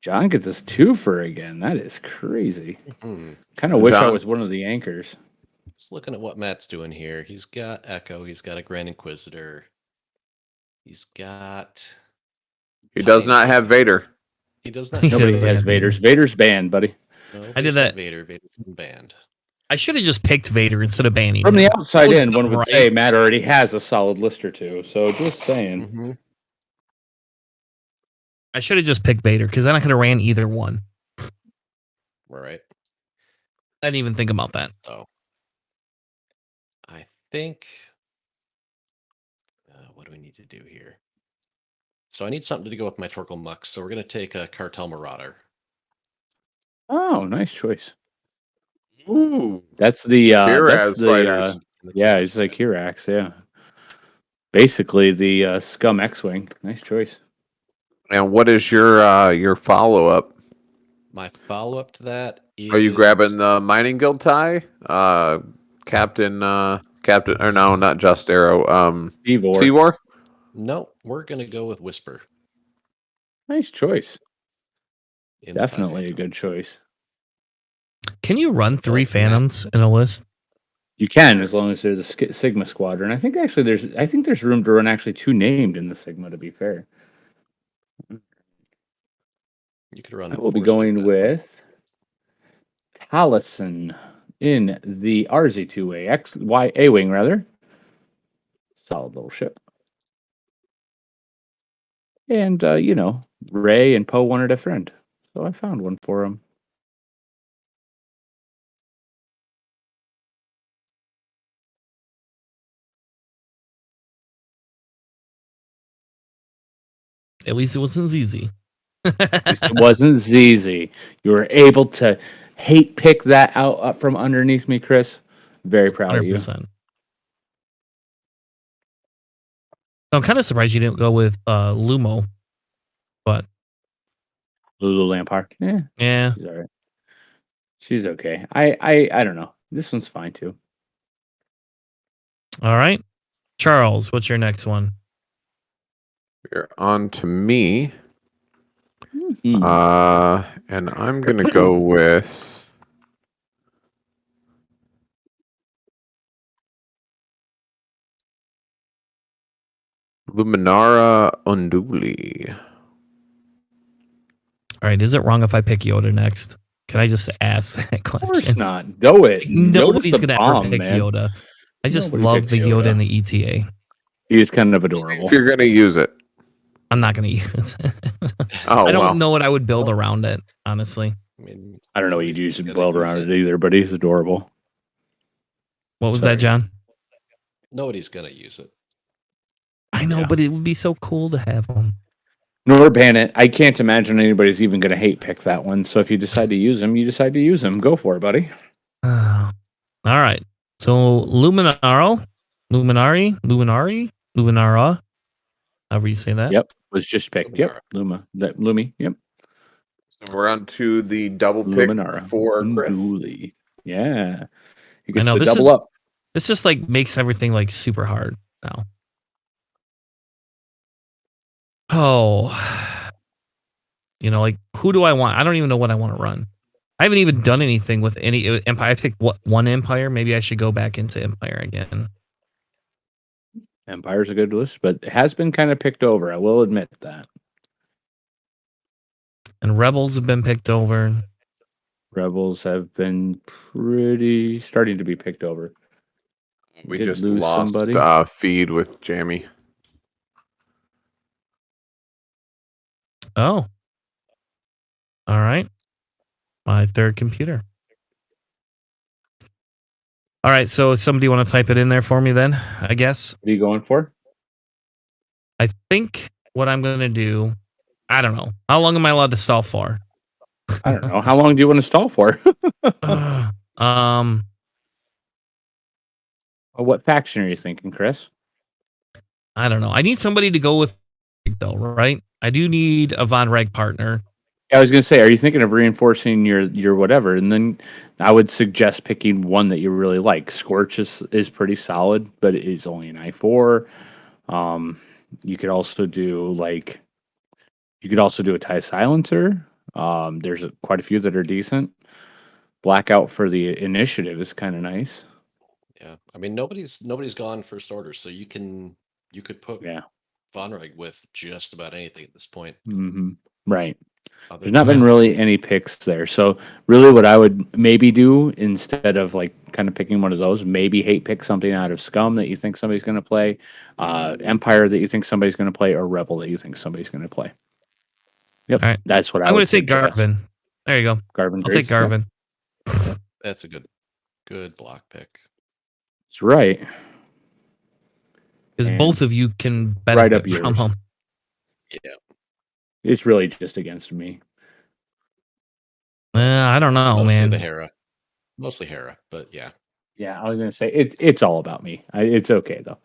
John gets us twofer again. That is crazy. Mhm. Kind of wish I John? was one of the anchors. Just looking at what Matt's doing here. He's got Echo. He's got a Grand Inquisitor. He's got. He does not have Vader. He does not. He Nobody doesn't has have Vader's. Vader. Vader's banned, buddy. I did that. Vader. Vader's been banned. I should have just picked Vader instead of banning From him. the outside was in, one would right. say Matt already has a solid list or two. So just saying. Mm-hmm. I should have just picked Vader because then I could have ran either one. Right. I didn't even think about that. So I think what do we need to do here? So I need something to go with my Torkoal Mux. So we're going to take a Cartel Marauder. Oh, nice choice. Ooh. That's the Kiraz fighters. yeah, it's like Kirax, yeah. Basically the Scum X-Wing. Nice choice. And what is your follow up? My follow up to that is. Are you grabbing the Mining Guild tie? Captain, or no, not Just Arrow. Evor. Seawar? No, we're going to go with Whisper. Nice choice. in the TIE Definitely a Phantom. good choice. Can you run Something 3 like that. Phantoms in a list? You can, as long as there's a Sigma squadron. I think actually there's room to run actually 2 named in the Sigma. To be fair, You could run. I will be 4 going Sigma. with Taliesin in the RZ2A A-wing rather. Solid little ship. And Ray and Poe wanted a friend, so I found one for him. At least it wasn't easy. It wasn't ZZ. You were able to hate pick that out up from underneath me, Chris. Very proud of you. 100%. I'm kind of surprised you didn't go with Lumo, but Lulu Lampard. Yeah, yeah. she's all right. She's okay. I don't know. This one's fine too. All right. Charles, what's your next one? You're on to me. Hmm. And I'm gonna go with Luminara Unduli. All right. Is it wrong if I pick Yoda next? Can I just ask that Of course question? not. Do it. Nobody's Yoda's the going to ever bomb, pick man. Yoda. I just Nobody love picks the Yoda Yoda. and the ETA. He is kind of adorable. If you're gonna use it. I'm not going to use it. Oh, I don't well. know what I would build around it, honestly. I mean, I don't know what you'd use to Gotta build use around it. it either, but he's adorable. What was Sorry. that, John? nobody's gonna use it. I know, Yeah. but it would be so cool to have them. Nor ban it. I can't imagine anybody's even going to hate pick that one. So if you decide to use him, you decide to use him. Go for it, buddy. All right. So Luminara, however you say that. Yep. Was just picked. Yep. Lumi. Yep. So we're on to the double pick Luminara. for Chris. Dooley. Yeah. He I gets know, to this double is- up. This just like makes everything like super hard now. Oh, like who do I want? I don't even know what I want to run. I haven't even done anything with any Empire. I picked one Empire. Maybe I should go back into Empire again. Empire's a good list, but it has been kind of picked over. I will admit that. And Rebels have been picked over. Rebels have been pretty starting to be picked over. We Did just lose lost somebody. feed with Jamie. Oh. All right. My third computer. All right. So somebody want to type it in there for me then, I guess. What are you going for? I think what I'm going to do, I don't know. How long am I allowed to stall for? I don't know. How long do you want to stall for? What faction are you thinking, Chris? I don't know. I need somebody to go with though, right? I do need a Von Reg partner. I was going to say, are you thinking of reinforcing your whatever? And then I would suggest picking one that you really like. Scorch is pretty solid, but it is only an I4. You could also do a TIE silencer. There's quite a few that are decent. Blackout for the initiative is kind of nice. Yeah, I mean nobody's gone first order, so you could put Yeah. Von Reg with just about anything at this point. Hmm. Right. There's not been really any picks there. So really what I would maybe do instead of like kind of picking one of those, maybe hate pick something out of Scum that you think somebody's going to play, Empire that you think somebody's going to play, or Rebel that you think somebody's going to play. Yep. All right. That's what I'm going would to say suggest. Garvin. There you go. Garvin. I'll take Grace, yep. Garvin. That's a good block pick. That's right. Because And both of you can right benefit up from yours. them. Yeah. It's really just against me. I don't know, Mostly man. the Hera. Mostly Hera, but yeah. Yeah, I was going to say it's all about me. It's okay though.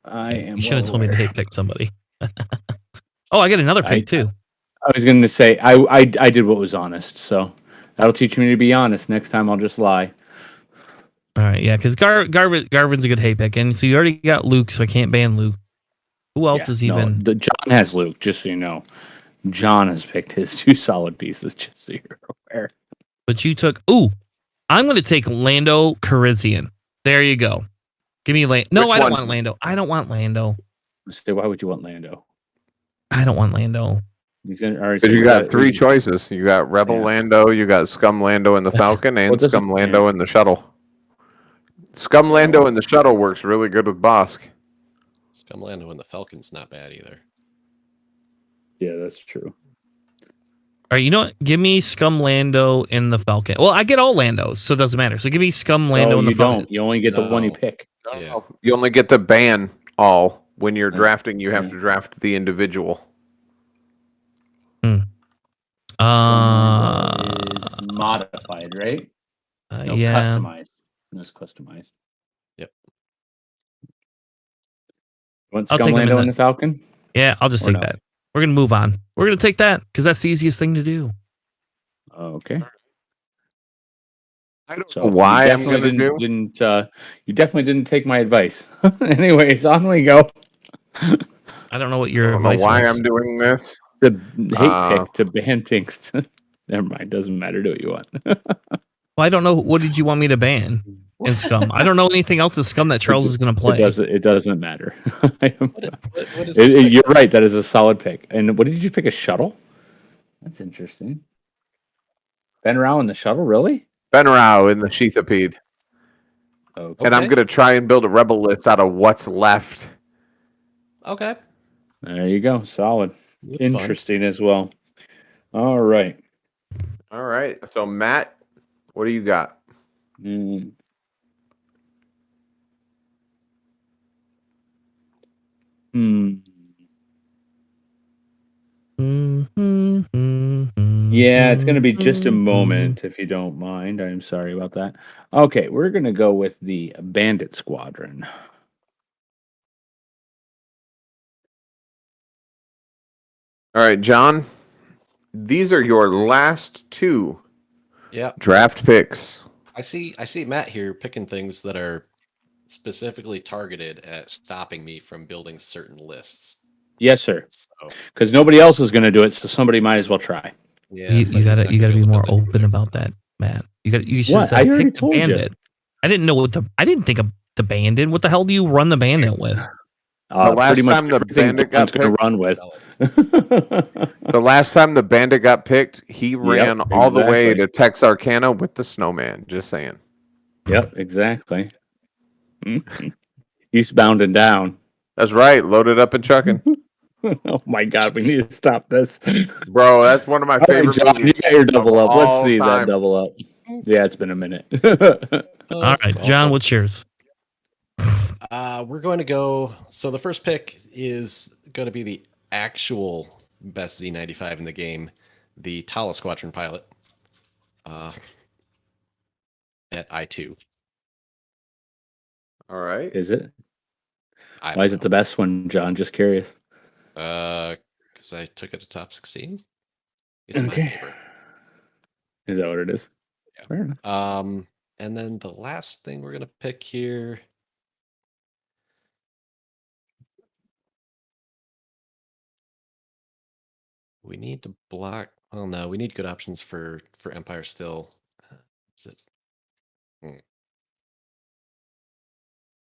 I am. You should have well told me to aware. hate pick somebody. Oh, I get another pick too. I was going to say I did what was honest, so that'll teach me to be honest. Next time I'll just lie. All right, yeah, because Garvin's a good hate pick, and so you already got Luke, so I can't ban Luke. Who else is even? John has Luke, just so you know. John has picked his 2 solid pieces, just so you're aware. But you took. Ooh, I'm going to take Lando Calrissian. There you go. Give me Lando. No, Which I don't one? want Lando. I don't want Lando. Say, why would you want Lando? I don't want Lando. He's gonna already. Because you got 3 choices. You got Rebel Yeah. Lando, you got Scum Lando in the Falcon, and doesn't- Scum Lando in the shuttle. Scum Lando in the shuttle works really good with Bosk. Scum Lando and the Falcon's not bad either. Yeah, that's true. All right, you know what? Give me Scum Lando in the Falcon. Well, I get all Landos, so it doesn't matter. So give me Scum Lando No, in the you Falcon. don't. You only get the one you No. pick. Yeah. You only get to ban all. When you're Yeah. drafting, you have Yeah. to draft the individual. Is modified, right? No, yeah. customized. It's customized. Yep. Want I'll Scum take him in Lando in the- the Falcon? Yeah, I'll just Or take no? that. We're going to move on. We're going to take that because that's the easiest thing to do. Okay. I don't So know why you I'm going to do. you definitely didn't take my advice. Anyways, on we go. I don't know what I your don't know advice why was. I'm doing this. The hate Uh, pick to ban things. Never mind. Doesn't matter. Do what you want. Well, I don't know. What did you want me to ban in Scum? I don't know anything else in Scum that Charles is going to play. It doesn't matter. What is this pick? You're right. That is a solid pick. And what did you pick? A shuttle? That's interesting. Ben Rao in the shuttle, really? Ben Rao in the Sheathapede. Okay. And I'm Okay. going to try and build a rebel list out of what's left. Okay. There you go. Solid. That's fun. Interesting as well. All right. All right. So, Matt, what do you got? Mm. Hmm. Yeah, it's going to be just a moment if you don't mind. I'm sorry about that. Okay, we're going to go with the Bandit Squadron. All right, John. These are your last 2 Yeah. draft picks. I see Matt here picking things that are specifically targeted at stopping me from building certain lists. Yes, sir. So Because nobody else is going to do it, so somebody might as well try. yeah, You but he's not gotta gonna be able to more build it. open about that, Matt. You should What? say I already pick the told you. bandit. I didn't know I didn't think of the bandit. What the hell do you run the bandit with? The last pretty much time the everything Bandit John's got going to picked- run with. Sell it. The last time the Bandit got picked, he ran all the way exactly. to Texarkana with the Snowman. Just saying. Yep, exactly. Eastbound and down. That's right. Loaded up and chucking. Oh my God, we need to stop this. Bro, that's one of my All right, favorite John, you movies. got your double of up. Let's all see time. that double up. Yeah, it's been a minute. All right, John, what's yours? We're going to go. So the first pick is going to be the actual best Z95 in the game, the Tala Squadron pilot. At I2. All right. Is it? I Why is it the best one, John? Just curious. Because I took it to top 16. It's my Okay. favorite. Is that what it is? Yeah. Fair enough. And then the last thing we're gonna pick here. We need to block. Oh no, we need good options for Empire still. Is it?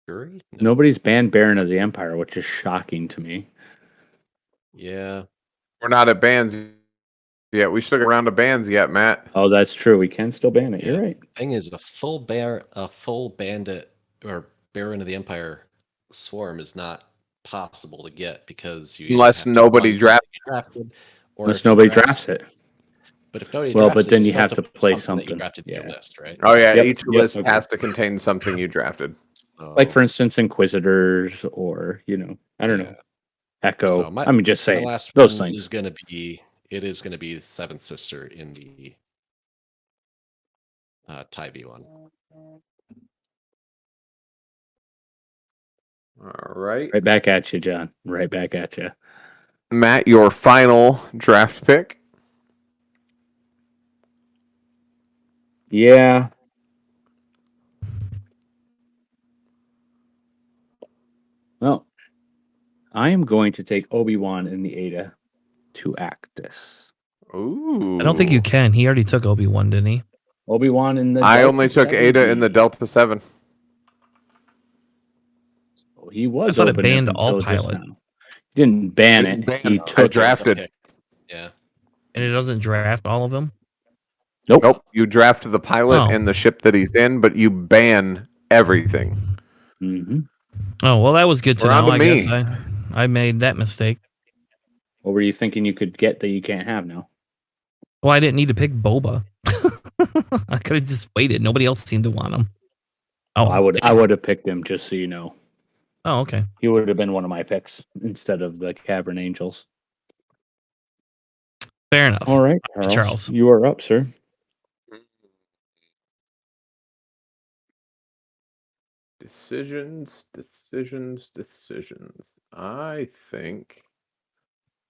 Fury? No. Nobody's banned Baron of the Empire, which is shocking to me. Yeah. We're not at bands Yeah, we still got a round of bans yet, Matt. Oh, that's true. We can still ban it. You're Yeah. right. Thing is, a full bandit or Baron of the Empire swarm is not possible to get because you either Unless have to nobody run draft- something you drafted, or Unless if you nobody draft- drafts it. But if nobody Well, drafts but it, then you still have to put play that you something. drafted in your Yeah. list, right? Oh yeah, Yep, each yep, list okay. has to contain something you drafted. Like, for So, instance, Inquisitors or, I don't yeah. know, Echo. So my- I mean, just My saying. last Those one things. is going to be the Seventh Sister in the Tybee one. All right. Right back at you, John. Right back at you. Matt, your final draft pick. Yeah. Well, I am going to take Obi-Wan in the Ada to Actus. Ooh. I don't think you can. He already took Obi-Wan, didn't he? Obi-Wan in the I Delta only took Ada in the 7B. Delta 7. Oh, he was I thought it open banned up all until just pilot. now. He didn't ban Didn't it. ban He it. I took it. drafted. Okay. Yeah. And it doesn't draft all of them? Nope. Nope. You draft the pilot Oh. and the ship that he's in, but you ban everything. Mm-hmm. Oh, well, that was good to We're on know. to I me. guess I made that mistake. What were you thinking you could get that you can't have now? Well, I didn't need to pick Boba. I could have just waited. Nobody else seemed to want him. Oh, I would damn. have picked him, just so you know. Oh, okay. He would have been one of my picks instead of the Cavern Angels. Fair enough. All right, Charles. You are up, sir. Decisions. I think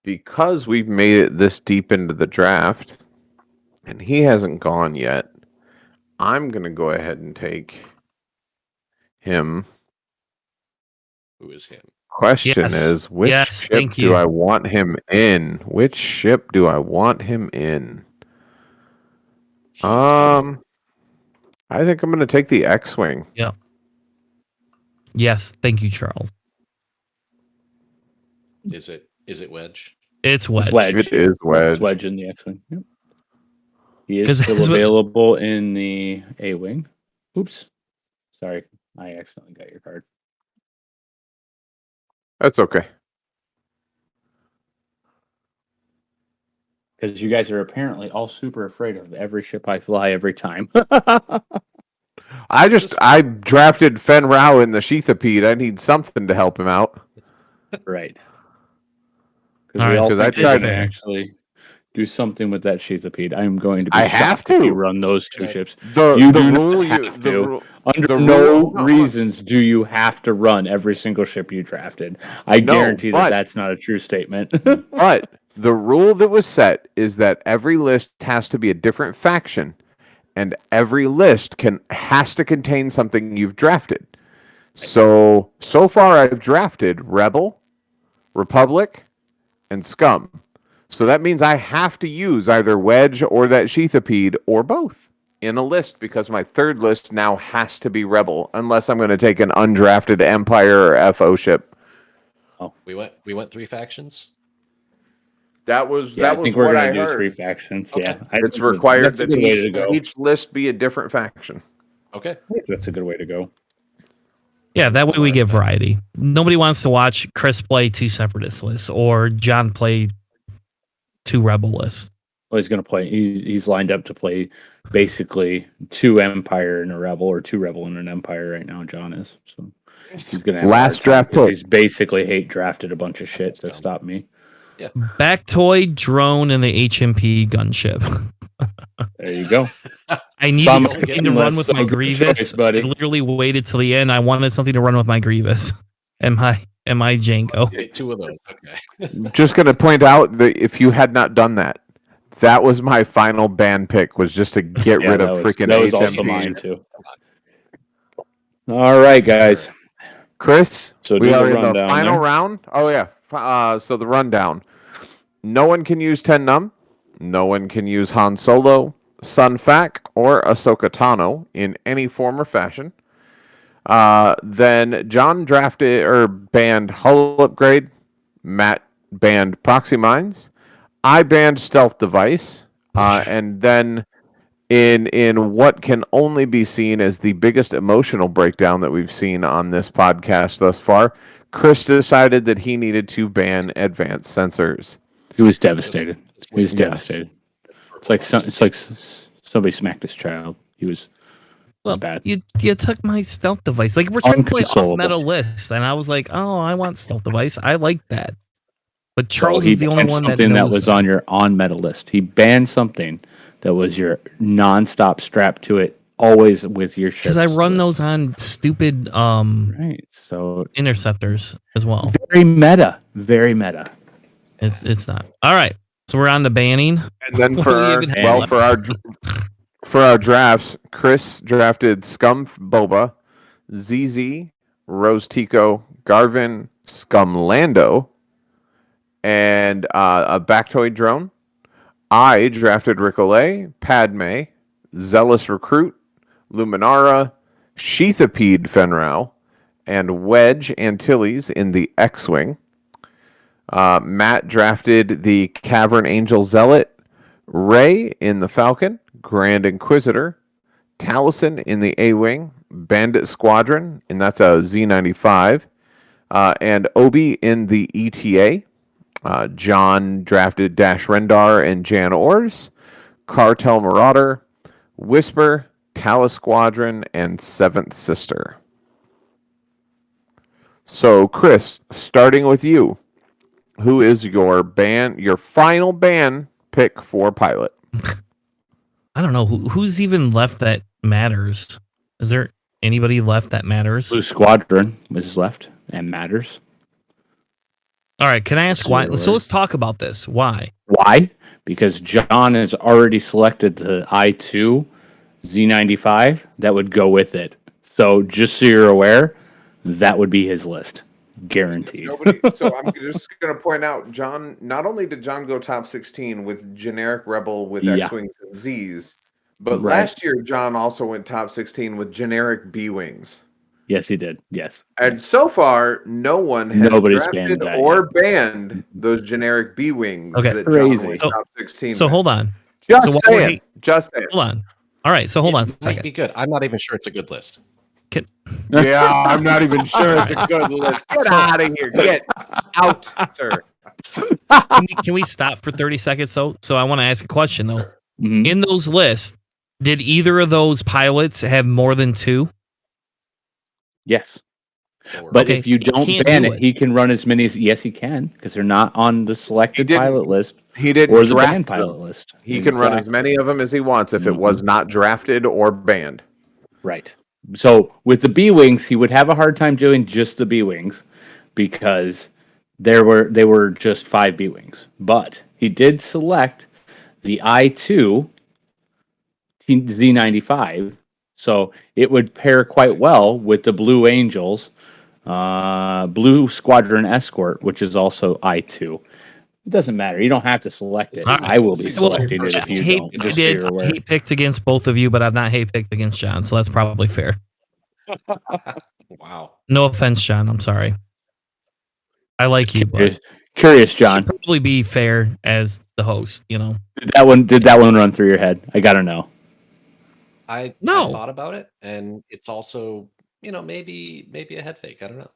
because we've made it this deep into the draft and he hasn't gone yet, I'm going to go ahead and take him. Who is him? Question Yes. is, which Yes, ship thank do you. I want him in? Which ship do I want him in? I think I'm going to take the X-Wing. Yes, thank you, Charles. Is it Wedge? It's Wedge. Wedge. It is Wedge. It's Wedge in the X-Wing. Yep. He 'Cause is still that's what- available in the A-Wing. Oops. Sorry. I accidentally got your card. That's okay. Because you guys are apparently all super afraid of every ship I fly every time. I drafted Fen Rao in the Sheathapede. I need something to help him out. Right. All right, Because 'cause I I tried tried to- to actually do something with that Sheathapede. I'm going to be I have shocked if to. you run those two Yeah. ships. The You the do not rule you have the to. rule, Under the no rule- no, reasons do you have to run every single ship you drafted. I No, guarantee but- that's not a true statement. But the rule that was set is that every list has to be a different faction, and every list has to contain something you've drafted. So far I've drafted Rebel, Republic, and Scum. So that means I have to use either Wedge or that Sheathapede or both in a list because my third list now has to be Rebel unless I'm going to take an undrafted Empire or FO ship. We went 3 factions. That was Yeah, I think we're what going I to do heard. 3 factions. Okay. Yeah, It's required that's a that good way to go. each list be a different faction. Okay. That's a good way to go. Yeah, that way we get variety. Nobody wants to watch Chris play 2 separatist lists or John play 2 rebel lists. Well, he's going to play. He's lined up to play basically 2 Empire and a Rebel, or 2 Rebel and an Empire right now. John is, so he's going to have Last a hard time draft 'cause pick. He's basically hate drafted a bunch of shit to dumb. stop me. Bactoid, drone, and the HMP gunship. There you go. I needed Bummer. something to run with So my good Grievous. choice, buddy. I literally waited till the end. I wanted something to run with my Grievous. And my Django. Okay, 2 of those. Okay. Just going to point out that if you had not done that, that was my final ban pick, was just to get Yeah, rid that of was- freaking that was also HMPs. mine too. All right, guys. Chris, So we do the are in the rundown final there. round. Oh, yeah. So the rundown. No one can use Ten Num. No one can use Han Solo, Sun Fac, or Ahsoka Tano in any form or fashion. Then John drafted or banned Hull Upgrade. Matt banned Proxy Mines. I banned Stealth Device, and then in what can only be seen as the biggest emotional breakdown that we've seen on this podcast thus far, Chris decided that he needed to ban advanced sensors. He was devastated. He was Yes. devastated. It's like somebody smacked his child. He was. Well, bad. you took my stealth device. Like we're trying to play off Unconsolable. meta lists, and I was like, oh, I want stealth device. I like that. But Charles So he is the only banned one that something knows that was on your on meta list. He banned something that was your nonstop strap to it, always with your ships. because I run those on stupid Right. So interceptors as well. very meta. Very meta. It's not. All right. So we're on to banning. And then What for do we our, even have well, left? for our drafts, Chris drafted Scum Boba, ZZ, Rose Tico, Garvin, Scum Lando, and a Bactoid drone. I drafted Ricole, Padme, Zealous Recruit, Luminara, Sheathipede Fenrau, and Wedge Antilles in the X-Wing. Matt drafted the Cavern Angel Zealot, Ray in the Falcon, Grand Inquisitor, Taliesin in the A-Wing, Bandit Squadron, and that's a Z95, and Obi in the ETA. John drafted Dash Rendar and Jan Ors, Cartel Marauder, Whisper, Talis Squadron, and Seventh Sister. So, Chris, starting with you, who is your final ban pick for pilot? I don't know who's even left that matters. Is there anybody left that matters? Blue Squadron was left and matters. All right. Can I ask why? Sure. So let's talk about this. Why? Why? Because John has already selected the I2 Z95 that would go with it. So just so you're aware, that would be his list. Guaranteed. So I'm just going to point out, John. Not only did John go top 16 with generic Rebel with Yeah. X-wings and Zs, but Right. last year John also went top 16 with generic B-wings. Yes, he did. Yes. And so far, no one has Nobody's drafted banned that or banned those generic B-wings Okay. that Crazy. John went So- top 16 So with. hold on. Just so while we're saying. Just saying. Hold on. All right. So hold on a It might second. be good. I'm not even sure it's a good list. Yeah, I'm not even sure it's a good list. Get out of here. Get out, sir. Can we stop for 30 seconds though? So I want to ask a question though. Mhm. In those lists, did either of those pilots have more than two? Yes. Or- But Okay, if you he don't can't ban do it, it. he can run as many as yes he can because they're not on the selected didn't- pilot list He didn't or the draft banned them. pilot list. He can run as Exactly. many of them as he wants if it Mhm. was not drafted or banned. Right. So with the B wings, he would have a hard time doing just the B wings because they were just 5 B wings. But he did select the I2 Z95, so it would pair quite well with the Blue Angels, Blue Squadron Escort, which is also I2. It doesn't matter. You don't have to select it. All right. I will be Well, selecting it if I you hate, don't. I Just so did you're aware. hate picked against both of you, but I've not hate picked against John, so that's probably fair. Wow. No offense, John. I'm sorry. I like you, but Curious, should John. probably be fair as the host. You know. Did that one run through your head? I gotta know. I No. thought about it, and it's also, maybe a head fake. I don't know.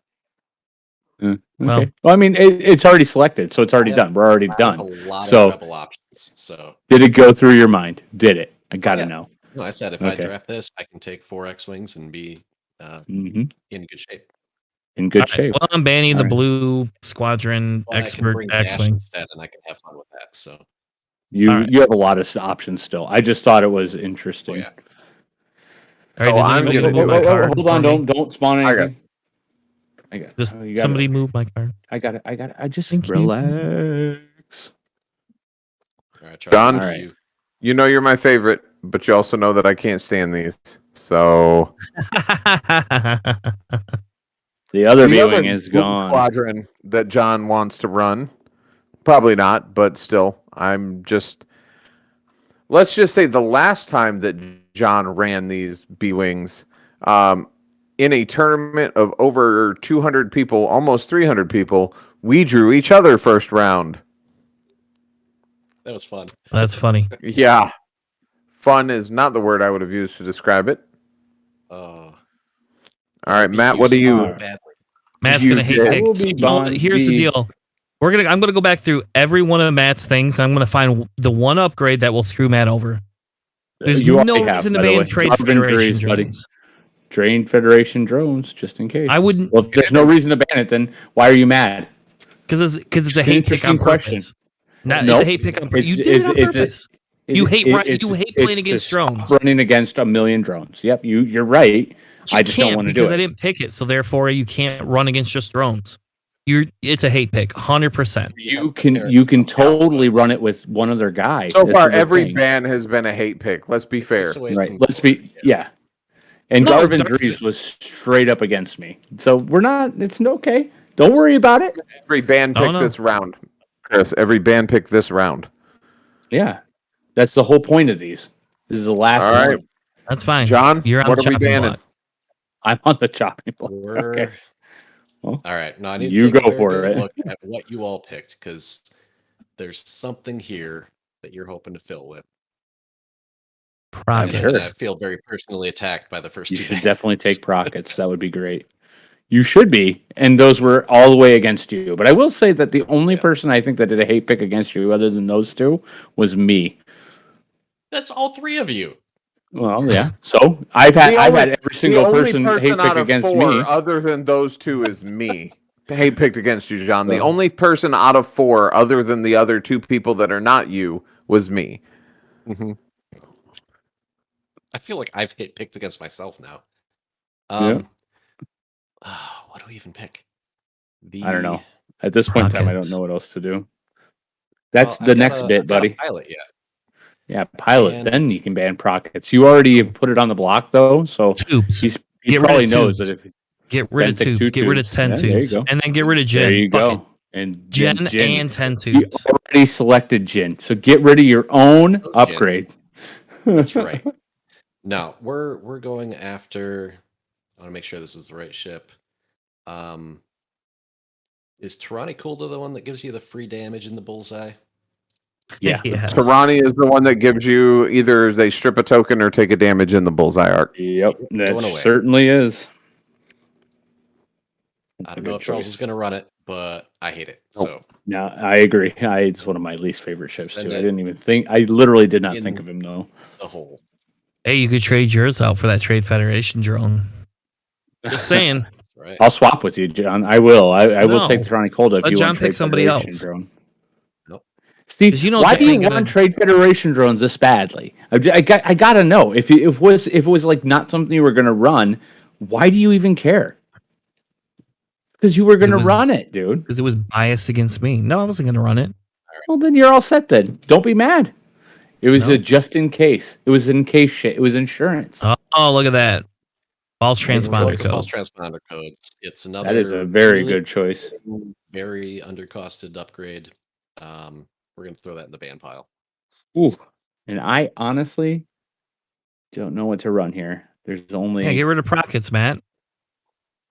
Okay. Well- Well, I mean, it's already selected, so it's already I done. We're already I have done. a lot So- of rebel options. So Did it go through your mind? Did it? I gotta Yeah. know. no, I said if I Okay. draft this, I can take 4 X-wings and be hmm in good shape. In good All right, shape. Well, I'm banning the All right. Blue Squadron Well, I can Expert bring Dash X-wing. instead, and I can have fun with that. So You all right. you have a lot of options still. I just thought it was interesting. oh yeah. All right, Oh, does I'm anybody gonna move do my it. card? Hold on! for me? Don't spawn I got anything. I got. Just oh, you got somebody it. move my card. I got it. I just Thank you. relax. All right, Charlie, John? what do All right. you- You know you're my favorite, but you also know that I can't stand these. So The other the viewing other is Blue gone. Squadron that John wants to run, probably not, but still, let's just say the last time that John ran these B-Wings, in a tournament of over 200 people, almost 300 people, we drew each other first round. That was fun. That's funny. Yeah. Fun is not the word I would have used to describe it. Oh. All right, Matt, what do Used you? badly. Matt's You gonna hate did. pick. Will So, be you know, Bond here's the B. deal. I'm gonna go back through every one of Matt's things. I'm gonna find the one upgrade that will screw Matt over. There's You no already have, reason to by the ban way. Trade Garvin Federation Drees, buddy. drones. Train Federation drones, just in case. I wouldn't, Well, if there's no reason to ban it, then why are you mad? because it's Just a an hate pick on interesting question. purpose. Not, No, it's a hate pick on purpose. You did it on purpose. You hate playing it's against to drones. stop running against a million drones. Yep, you're right. But you I just don't can't want to do because I it. didn't pick it, so therefore you can't run against just drones. It's a hate pick, 100%. You can totally run it with one other guy. So That's far, the every thing. ban has been a hate pick. Let's be fair. Takes away Right. some Let's glory, be yeah. And No, Garvin Garvin- Drees was straight up against me. So we're not. It's okay. Don't worry about it. Every ban Oh, pick no. this round, Chris. Every ban pick this round. Yeah, that's the whole point of these. This is the last All right. one. That's fine. John, You're on what the are we chopping banning? block. I'm on the chopping block. We're Okay. Well, all right. Now I need you to take go a very for good it. look at what you all picked because there's something here that you're hoping to fill with. I'm And sure. I feel very personally attacked by the first You two. should bans. definitely take Prockets. That would be great. You should be, and those were all the way against you. But I will say that the only Yeah. person I think that did a hate pick against you, other than those two, was me. That's all three of you. Well, yeah. So I've had every single the only person hate pick out of against four, me. other than those two, is me. Hate picked against you, John. The So- only person out of four, other than the other two people that are not you, was me. Mm-hmm. I feel like I've picked against myself now. Yeah. What do we even pick? I don't know. At this point in time, I don't Prockets. know what else to do. That's Well, the I've got next a- bit, I've got a buddy. pilot yet. Yeah, pilot. And- Then you can ban Prockets. You already put it on the block, though, so Tubes. he Get rid probably of knows tubes. that if Get rid of then pick tubes. two Get rid of tubes. 10 Yeah, there you tubes. go. And then get rid of Jin. there you Fuck go. it. And Jin and 10 He tubes. already selected Jin, so get rid of your own Jin. upgrade. That's right. No, we're going after. I want to make sure this is the right ship. Is Tarani Kulda the one that gives you the free damage in the bullseye? Yeah. Yes. Tarani is the one that gives you either they strip a token or take a damage in the bullseye arc. Yep, that Going away. certainly is. I don't know if Charles is going to run it, but I hate it. Nope. So No, I agree. It's one of my least favorite ships Send too. I it didn't even think. I literally did not in- think of him though. the whole. Hey, you could trade yours out for that Trade Federation drone. Just saying. Right. I'll swap with you, John. I will. I will No. take the Ronnie Colda if Let you John want pick Trade somebody Federation else. drone. Nope. Steve, 'Cause you know why that do you ain't gonna- want Trade Federation drones this badly? I gotta know if it was like not something you were gonna run. Why do you even care? Because you were gonna was- run it, dude. Because it was biased against me. No, I wasn't going to run it. Well, then you're all set. Then don't be mad. It was No. a just in case. It was in case shit. It was insurance. Oh, look at that. False transponder False code. transponder codes. It's another. That is a very really good choice. very undercosted upgrade. We're gonna throw that in the ban pile. Ooh. And I honestly don't know what to run here. There's only Yeah, get rid of Prockets, Matt.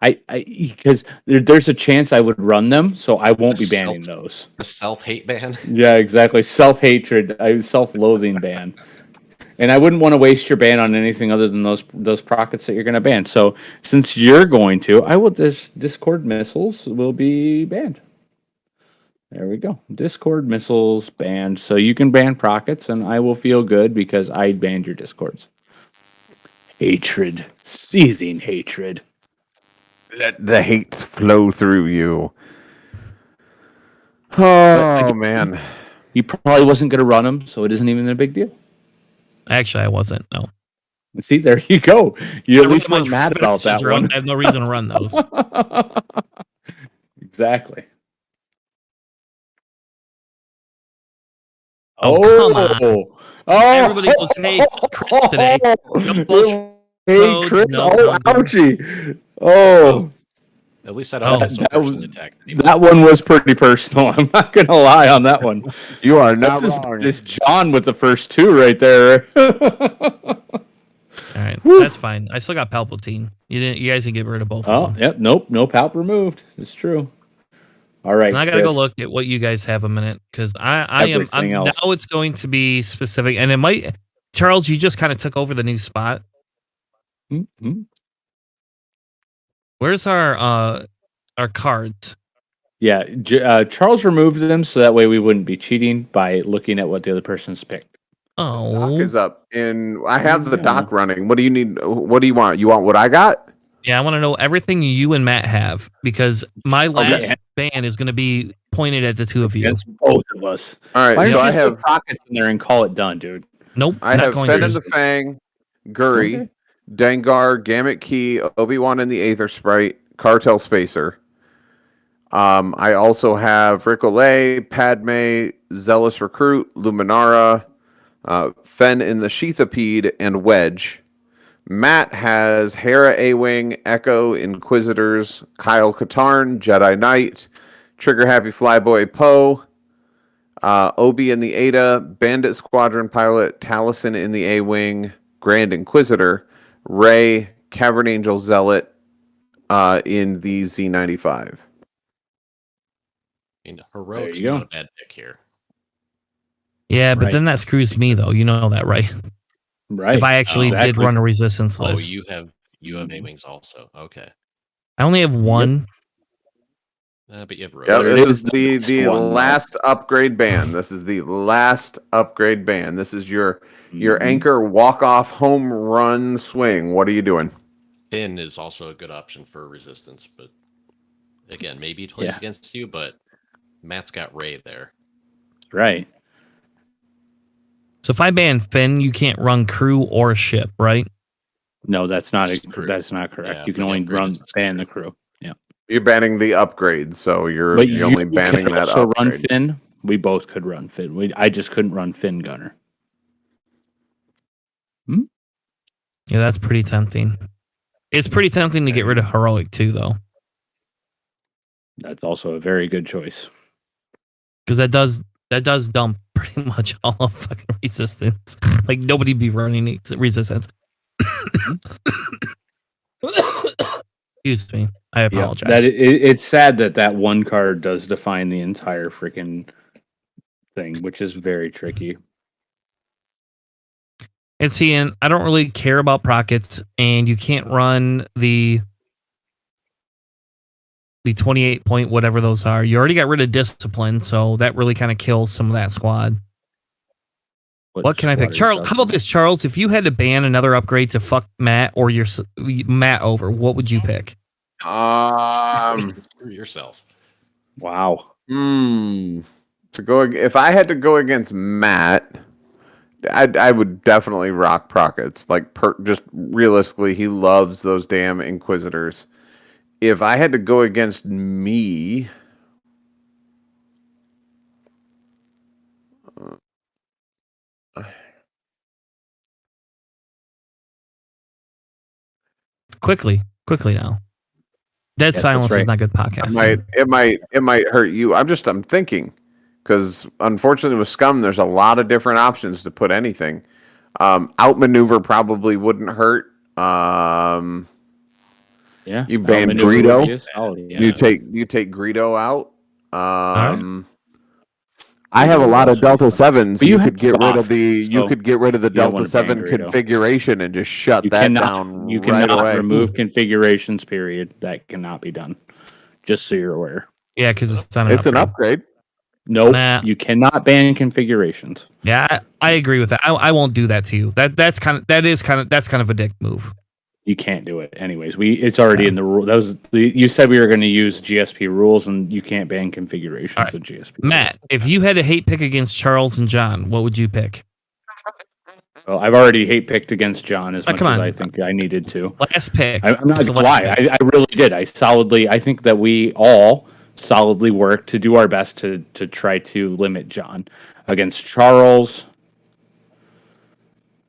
because there's a chance I would run them, so I won't be banning those. The self-hate ban. Yeah, exactly. Self-hatred, self-loathing ban. And I wouldn't want to waste your ban on anything other than those Prockets that you're going to ban. So since you're going to, I will Discord missiles will be banned. There we go. Discord missiles banned. So you can ban Prockets, and I will feel good because I banned your Discords. Hatred, seething hatred. Let the hate flow through you. Oh man. He probably wasn't going to run them, so it isn't even a big deal. Actually, I wasn't. No. See, there you go. You at I least run weren't my mad about that drones. one. I have no reason to run those. Exactly. Oh, come on. Oh, Everybody goes, hey, Chris today. No bullshit. Hey, codes, Chris. no Oh, numbers. ouchie. Oh, At least I Oh, don't have to that was- personally attack anyone. that one was pretty personal. I'm not going to lie on that one. You are not That's wrong. it's John with the first two right there. All right, that's fine. I still got Palpatine. You guys can get rid of both. Oh, of them. yep. Nope. No palp removed. It's true. All right, And I gotta go Chris. look at what you guys have a minute because I'm Everything else. now it's going to be specific, and it might. Charles, you just kind of took over the new spot. Mhm. Where's our cards? Yeah, Charles removed them so that way we wouldn't be cheating by looking at what the other person's picked. Doc Oh, is up, and I have the Yeah. doc running. What do you need? What do you want? You want what I got? yeah. I want to know everything you and Matt have because my last yeah. ban is going to be pointed at the two of you. Against both of us. All right, Why so don't I you just have put pockets in there and call it done, dude? Nope, I not have going Fen to. and the Fang, Guri, Okay. Dengar, Gamut Key, Obi-Wan and the Aether Sprite, Cartel Spacer. I also have Ricole, Padme, Zealous Recruit, Luminara, Fen in the Sheathopede, and Wedge. Matt has Hera A-Wing, Echo, Inquisitors, Kyle Katarn, Jedi Knight, Trigger Happy Flyboy Poe, Obi in the Ada, Bandit Squadron Pilot, Taliesin in the A-Wing, Grand Inquisitor, Rey, Cavern Angel Zealot in the Z95. I mean, Heroic's There you go. not a bad pick here. Yeah, but Right. then that screws me though. You know that, right? Right. If I actually did Exactly. run a resistance Oh, list, you have A-Wings also. Okay. I only have one. But you have Yeah, Rose. It this is is the the best one, though. last upgrade ban. This is the last upgrade ban. This is your Mhm. anchor walk-off home run swing. What are you doing? Finn is also a good option for resistance, but again, maybe it plays Yeah. against you, but Matt's got Rey there. Right. So if I ban Finn, you can't run crew or ship, right? No, that's not It's crew. that's not correct. Yeah, you can for the only upgrade, run it's ban the crew. crew. Yeah. You're banning the upgrade, so you're But you're only you banning could that also run upgrade. Finn. We both could run Finn. I just couldn't run Finn Gunner. Yeah, that's pretty tempting. It's pretty tempting to get rid of heroic too, though, That's also a very good choice. because that does dump pretty much all of fucking resistance. Like nobody be running resistance. Excuse me. I apologize. That it's sad that one card does define the entire freaking thing, which is very tricky. And see, and I don't really care about prockets, and you can't run the 28 point whatever those are. You already got rid of discipline, so that really kind of kills some of that squad. What can I pick? Charles, how about this, Charles? If you had to ban another upgrade to fuck Matt or your Matt over, what would you pick? Screw yourself. Wow. To go if I had to go against Matt, I would definitely rock Prockets. Like just realistically, he loves those damn Inquisitors. If I had to go against me, Quickly now. Dead Yes, silence that's right. is not good podcasting. it might hurt you. I'm thinking because unfortunately with Scum, there's a lot of different options to put anything. Outmaneuver probably wouldn't hurt. Yeah. You ban Outmaneuver would Greedo. be a solid, yeah. You take Greedo out. right. I have a lot of Delta 7s. But You you could have get rid Bossk, of the so Delta don't wanna ban 7 Greedo. configuration and just shut You that cannot down you right cannot away. remove configurations, period. That cannot be done. Just so you're aware. Yeah, because it's not It's an upgrade. Nope. Nah. You cannot ban configurations. Yeah, I agree with that. I won't do that to you. That's kind of a dick move. You can't do it. Anyways, it's already in the rule. You said we were going to use GSP rules, and you can't ban configurations Alright. in GSP. Matt, if you had a hate pick against Charles and John, what would you pick? Well, I've already hate picked against John as much come as on. I think I needed to. Last pick. I'm not It's the gonna lie. last pick. I really did. I think that we all solidly worked to do our best to try to limit John against Charles.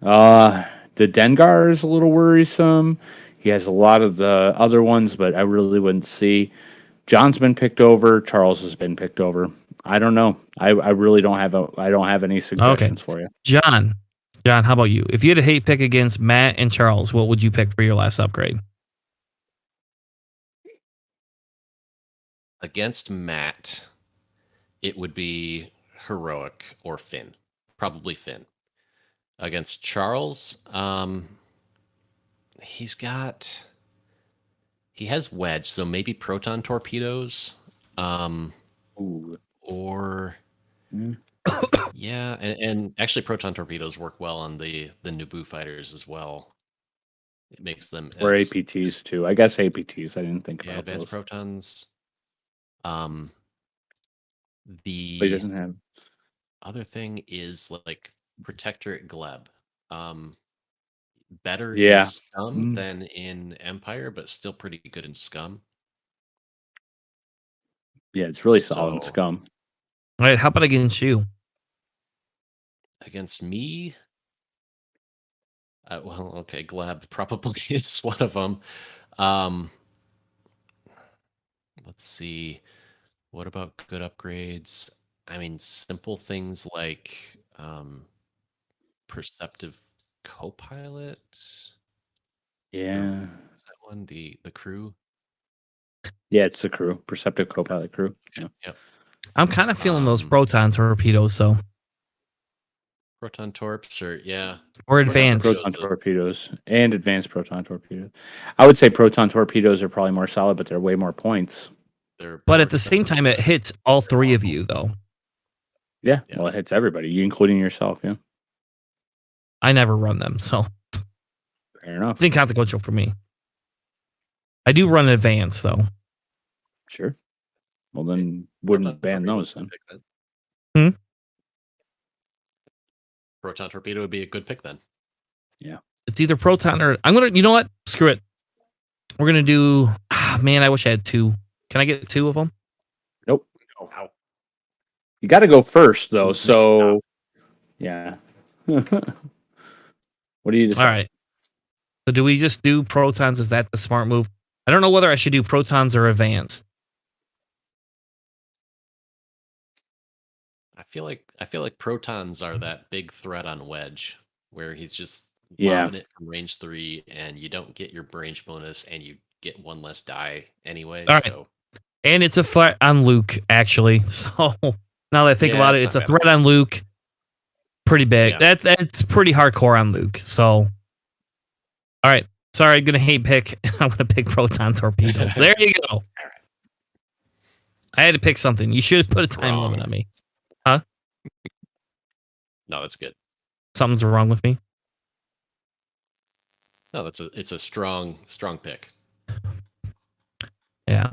The Dengar is a little worrisome. He has a lot of the other ones, but I really wouldn't see. John's been picked over. Charles has been picked over. I don't know. I really don't have any suggestions for you. John, how about you? If you had a hate pick against Matt and Charles, what would you pick for your last upgrade? Against Matt, it would be Heroic or Finn. Probably Finn. Against Charles, he has Wedge, so maybe Proton Torpedoes. Ooh. Or Mm. yeah, and actually Proton Torpedoes work well on the Naboo fighters as well. It makes them Or APTs too. I guess APTs. I didn't think yeah, about advanced those. protons. But he The doesn't have. other thing is like Protectorate Gleb. Better in Yeah. Scum than in Empire, but still pretty good in Scum. Yeah, it's really solid in So- Scum. All right, how about against you? Against me, well, okay, Gleb probably is one of them. Let's see. What about good upgrades? I mean, simple things like Perceptive Copilot. Yeah. Is that one the crew? Yeah, it's the crew. Perceptive Copilot crew. Yeah. Yep. I'm kind of feeling those Um, proton torpedoes, so Proton Torps or yeah. or advanced. Torpedoes, Proton though. torpedoes and advanced proton torpedoes. I would say proton torpedoes are probably more solid, but they're way more points. They're But more at the same expensive, time, it but hits all three of you, though. Yeah. Yeah. Well, it hits everybody, you including yourself. Yeah. I never run them, so Fair enough. it's inconsequential for me. I do run advanced, though. Sure. Well, then wouldn't ban those then. Hmm? Proton Torpedo would be a good pick then. It's either proton or I'm gonna. You know what? Screw it. We're gonna do. Man, I wish I had two. Can I get two of them? Nope. Wow. You got to go first, though. So, yeah. What do you decide? All right. So do we just do protons? Is that the smart move? I don't know whether I should do protons or advanced. I feel like protons are that big threat on Wedge, where he's just Yeah. lobbing it from range 3, and you don't get your range bonus, and you get one less die anyway. All right. So And it's a threat on Luke, actually. So now that I think Yeah, about it, it's it's a not threat on Luke. Pretty big. Yeah. That's pretty hardcore on Luke. So, all right. Sorry, I'm gonna hate pick. I'm gonna pick proton torpedoes. There you go. I had to pick something. You should have put a time Strong. limit on me. no, that's good. Something's wrong with me. No, it's a strong pick. Yeah.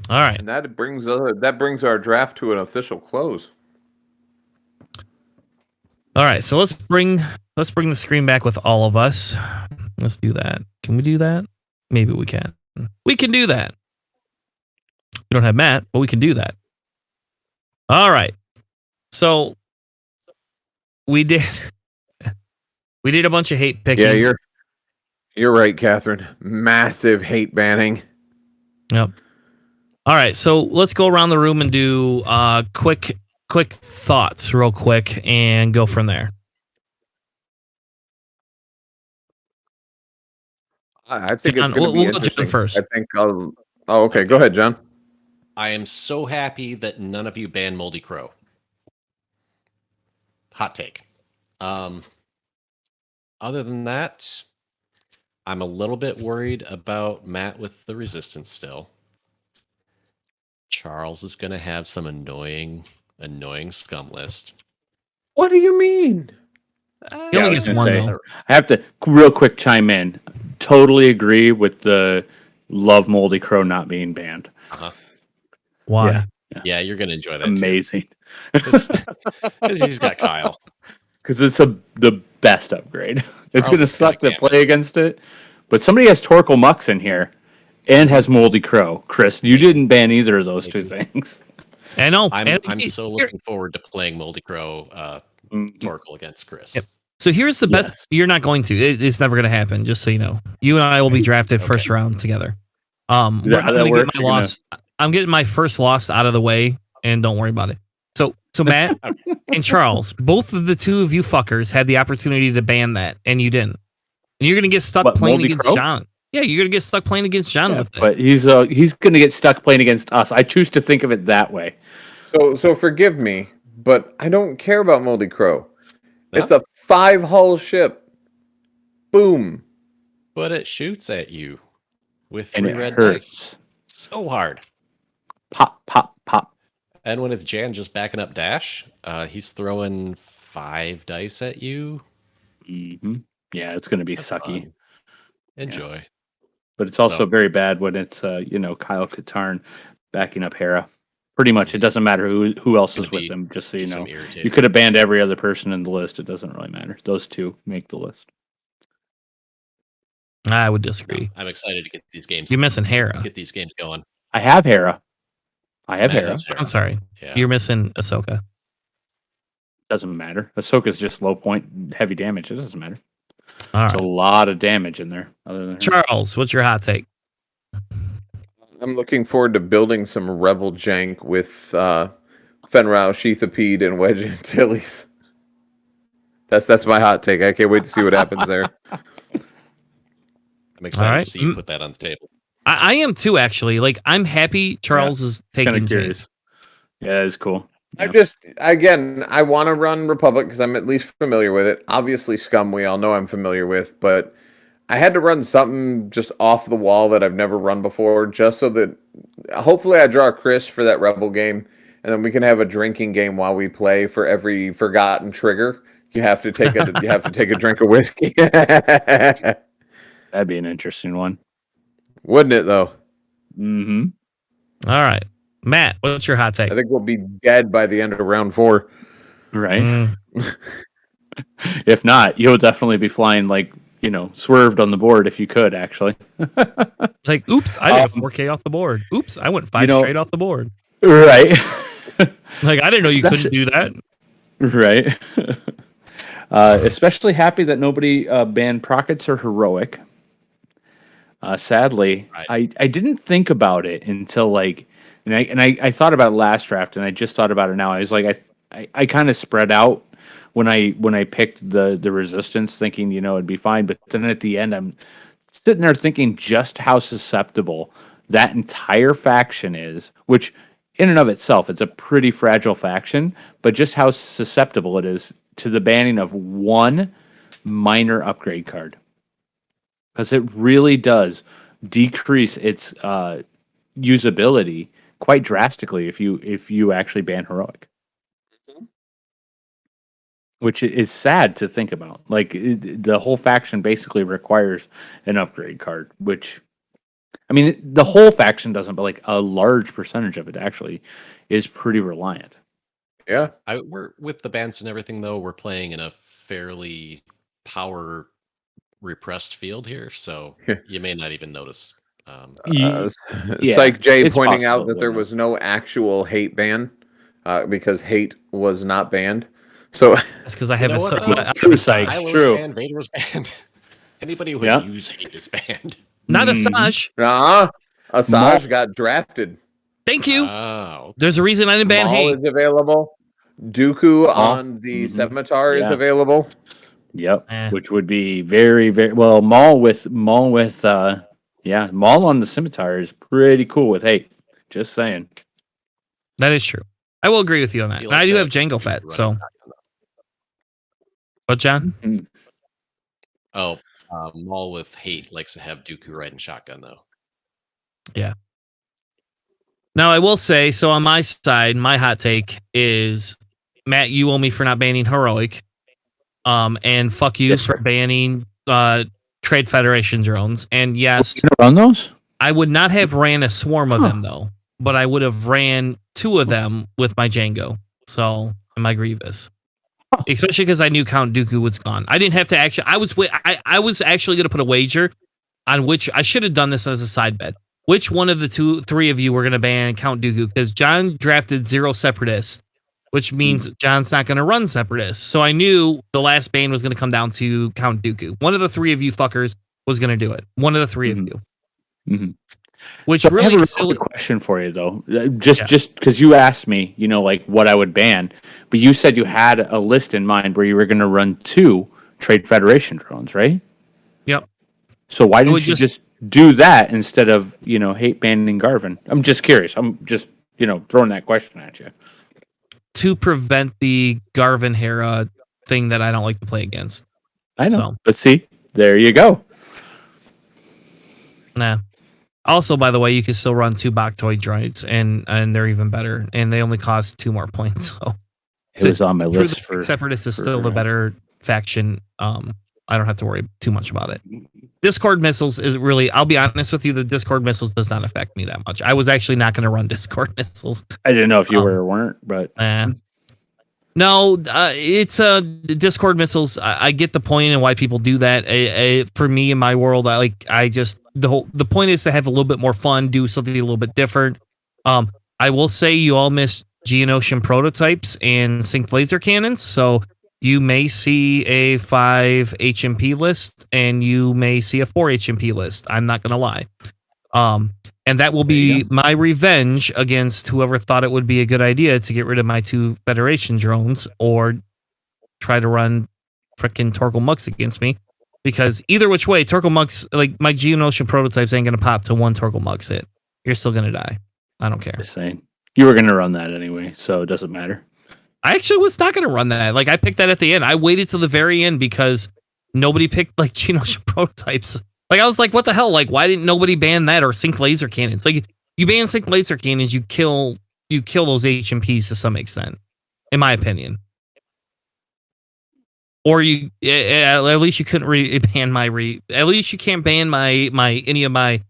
All right. And that brings our draft to an official close. All right. So let's bring the screen back with all of us. Let's do that. Can we do that? Maybe we can. We can do that. We don't have Matt, but we can do that. All right. So we did a bunch of hate picking. Yeah, you're right, Catherine. Massive hate banning. Yep. All right, so let's go around the room and do quick thoughts real quick and go from there. I think John, it's going to be we'll go John interesting. first. I think I'll... Oh, okay. Go ahead, John. I am so happy that none of you banned Moldy Crow. Hot take. Other than that, I'm a little bit worried about Matt with the resistance still. Charles is going to have some annoying scum list. What do you mean? He only I gets was one, gonna say, though. I have to real quick chime in. Totally agree with the love Moldy Crow not being banned. Why? Yeah. Yeah, you're going to enjoy that Amazing. too. He's got Kyle. Because it's the best upgrade. It's Charles going to has got suck to Gambit. play against it. But somebody has Torkel Mux in here and has Moldy Crow. Chris, you didn't ban either of those two things. I know. I'm And so here- looking forward to playing Moldy Crow Torkel against Chris. Yep. So here's the best. Yes. You're not going to. It's never going to happen. Just so you know, you and I will be drafted first round together. Is that I'm how that gonna get works? my You're gonna- loss. I'm getting my first loss out of the way, and don't worry about it. So Matt and Charles, both of the two of you fuckers had the opportunity to ban that, and you didn't. And you're gonna get stuck What, playing Moldy against Crow? John. Yeah, you're gonna get stuck playing against John Yeah, with it. but he's going to get stuck playing against us. I choose to think of it that way. So forgive me, but I don't care about Moldy Crow. No? It's a 5-hull ship. Boom. But it shoots at you with And 3 it red hurts. dice. So hard. Pop, pop, pop. And when it's Jan just backing up Dash, he's throwing 5 dice at you. Hmm. Yeah, it's going to be That's sucky. fun. Enjoy. But it's also So- very bad when it's Kyle Katarn backing up Hera. Pretty much, it doesn't matter who else Gonna is with be- them. Just so you Some know, irritating. you could have banned every other person in the list. It doesn't really matter. Those two make the list. I would disagree. I'm excited to get these games. You're missing Hera. Get these games going. I have Hera. I have Matt Hera. has Hera. I'm sorry. Yeah. You're missing Ahsoka. Doesn't matter. Ahsoka's just low point, heavy damage. It doesn't matter. All There's right. a lot of damage in there. Other than her. Charles, what's your hot take? I'm looking forward to building some Rebel jank with Fenrau, Sheathapede, and Wedge Antilles. That's my hot take. I can't wait to see what happens there. I'm excited Alright. to see you put that on the table. I am too, actually. Like, I'm happy Charles is Kind taking of curious. Jake. Yeah, it's cool. I just, again, I want to run Republic because I'm at least familiar with it. Obviously, Scum, we all know I'm familiar with, but I had to run something just off the wall that I've never run before, just so that hopefully I draw Chris for that Rebel game, and then we can have a drinking game while we play. For every forgotten trigger, you have to take a drink of whiskey. That'd be an interesting one. Wouldn't it though? Mm-hmm. All right. Matt, what's your hot take? I think we'll be dead by the end of round 4. Right. Mm, If not, you'll definitely be flying swerved on the board if you could actually. like, oops, I did a 4K off the board. Oops, I went 5 straight off the board. Right. Like, I didn't know you couldn't Especially- do that. Right. Especially happy that nobody banned Prockets or Heroic. Sadly, Right. I didn't think about it until I thought about it last draft, and I just thought about it now. I was like, I kind of spread out when I picked the resistance, thinking it'd be fine, but then at the end, I'm sitting there thinking just how susceptible that entire faction is, which in and of itself, it's a pretty fragile faction, but just how susceptible it is to the banning of one minor upgrade card. Because it really does decrease its usability quite drastically if you actually ban Heroic. Which is sad to think about. Like, the whole faction basically requires an upgrade card, which, I mean, the whole faction doesn't, but like a large percentage of it actually is pretty reliant. Yeah. We're with the bans and everything, though. We're playing in a fairly power repressed field here, so you may not even notice. Yeah, Psych J it's pointing possible out that it there wouldn't. was no actual hate ban because hate was not banned. So That's because I have know a what, so- though? I have True a psych. Asajj. Kylo true. was banned, Vader was banned. Anybody who would Yeah. use hate is banned. Not Mhm. Asajj. Asajj got drafted. Thank you. Oh, There's a reason I didn't ban Maul hate. is available. Dooku Maul. on the Mhm. Scimitar is Yeah. available. Yep. Eh. Which would be very, very well. Maul with Maul on the Scimitar is pretty cool with hate. Just saying. That is true. I will agree with you on that. He And I likes do to have Django keep Fett, running so. shotgun, though. What, John? Mhm. Oh, Maul with hate likes to have Dooku riding shotgun, though. Now, I will say, so on my side, my hot take is, Matt, you owe me for not banning Heroic. And fuck you Yes, for sir. banning Trade Federation drones. And yes, You gonna run those? I would not have ran a swarm of them, though. But I would have ran 2 of them with my Django. So, and my Grievous. Especially because I knew Count Dooku was gone. I didn't have to actually. I was actually going to put a wager on which I should have done this as a side bet. Which one of the 3 of you were going to ban Count Dooku? Because John drafted 0 Separatists, which means John's not going to run Separatists. So I knew the last ban was going to come down to Count Dooku. One of the 3 of you fuckers was going to do it. One of the 3 of you. Mhm. Which So I have a really really silly. quick question for you though. Just Yeah. because you asked me, like what I would ban, but you said you had a list in mind where you were going to run 2 Trade Federation drones, right? Yep. So why would didn't you just- do that instead of, hate banning Garvin? I'm just curious. I'm just, throwing that question at you. To prevent the Garvin Hera thing that I don't like to play against. I know. So. But see, there you go. Nah. Also, by the way, you can still run 2 Baktoid droids, and they're even better, and they only cost 2 more points. So It was on my list for Separatists is still the better faction. I don't have to worry too much about it. Discord missiles is really, I'll be honest with you, the Discord missiles does not affect me that much. I was actually not going to run Discord missiles. I didn't know if you were or weren't, but no, it's Discord missiles. I get the point and why people do that. For me, in my world, the point is to have a little bit more fun, do something a little bit different. I will say you all missed Geonosian prototypes and synced laser cannons, so you may see a 5 HMP list and you may see a 4 HMP list. I'm not gonna lie. And that will be my revenge against whoever thought it would be a good idea to get rid of my 2 Federation drones or try to run frickin' Torgal Mux against me. Because either which way, Torgal Mux, like my Geonosian prototypes ain't gonna pop to 1 Torgal Mux hit. You're still gonna die. I don't care. Just saying. You were going to run that anyway, so it doesn't matter. I actually was not going to run that. Like, I picked that at the end. I waited till the very end because nobody picked, like, Geonosian prototypes. Like, I was like, what the hell? Like, why didn't nobody ban that or sync laser cannons? Like, you ban sync laser cannons, you kill those HMPs to some extent, in my opinion. Or at least you couldn't ban at least you can't ban any of my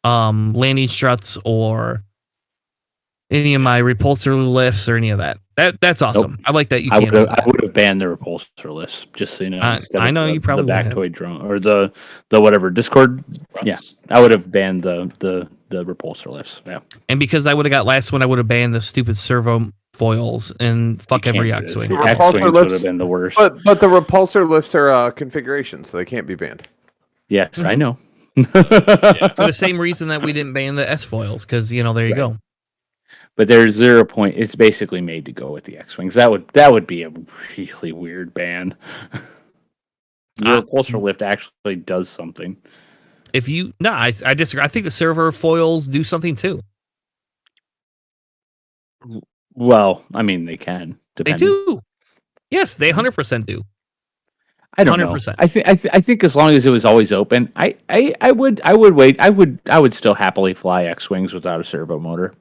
landing struts or any of my repulsor lifts or any of that. That's awesome. Nope. I like that. I would have banned the repulsor list, just so you know. I know you probably the Baktoid drone or the whatever Discord. Yeah, I would have banned the repulsor lifts. Yeah, and because I would have got last one, I would have banned the stupid servo foils and fuck every X-wing. X-wings would have been the worst. But the repulsor lifts are configuration, so they can't be banned. Yes, I know. For the same reason that we didn't ban the S foils, because there you go. But there's 0 point. It's basically made to go with the X-wings. That would be a really weird ban. The repulsor lift actually does something. I disagree. I think the server foils do something too. Well, I mean, they can. They do. Yes, they 100% do. I don't 100%. Know. I think as long as it was always open, I would wait. I would still happily fly X-wings without a servo motor.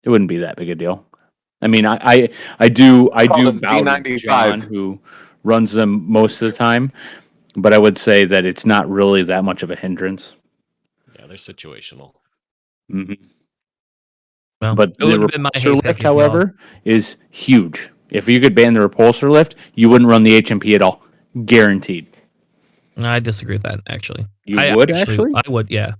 It wouldn't be that big a deal. I mean, I do bow to John, who runs them most of the time, but I would say that it's not really that much of a hindrance. Yeah, they're situational. Mm-hmm. Well, but the repulsor lift, however, is huge. If you could ban the repulsor lift, you wouldn't run the HMP at all. Guaranteed. I disagree with that, actually. I would, actually? I would, yeah.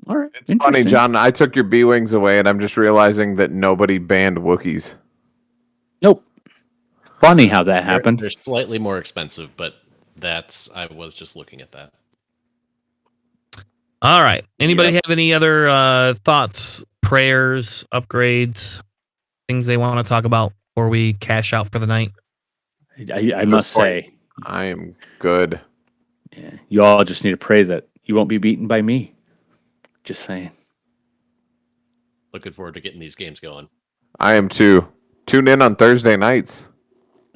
All right. It's funny, John. I took your B-Wings away, and I'm just realizing that nobody banned Wookiees. Nope. Funny how that happened. They're slightly more expensive, but I was just looking at that. All right. Anybody have any other thoughts, prayers, upgrades, things they want to talk about before we cash out for the night? I must say, I am good. Yeah, you all just need to pray that you won't be beaten by me. Just saying. Looking forward to getting these games going. I am too. Tune in on Thursday nights.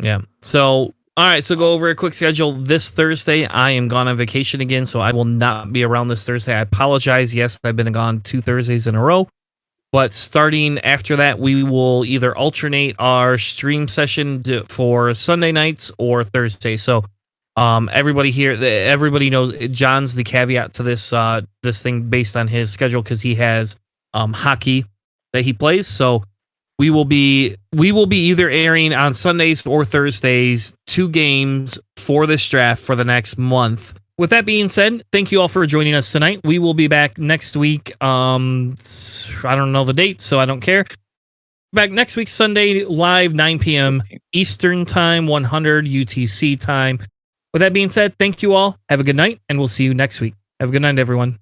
Yeah. So, all right. So go over a quick schedule. This Thursday, I am gone on vacation again, so I will not be around this Thursday. I apologize. Yes, I've been gone 2 Thursdays in a row. But starting after that, we will either alternate our stream session for Sunday nights or Thursday. So everybody knows John's the caveat to this this thing based on his schedule because he has hockey that he plays. So we will be either airing on Sundays or Thursdays 2 games for this draft for the next month. With that being said, thank you all for joining us tonight. We will be back next week. I don't know the date, so I don't care. Back next week, Sunday, live 9 p.m. Eastern Time, 100 UTC time. With that being said, thank you all. Have a good night, and we'll see you next week. Have a good night, everyone.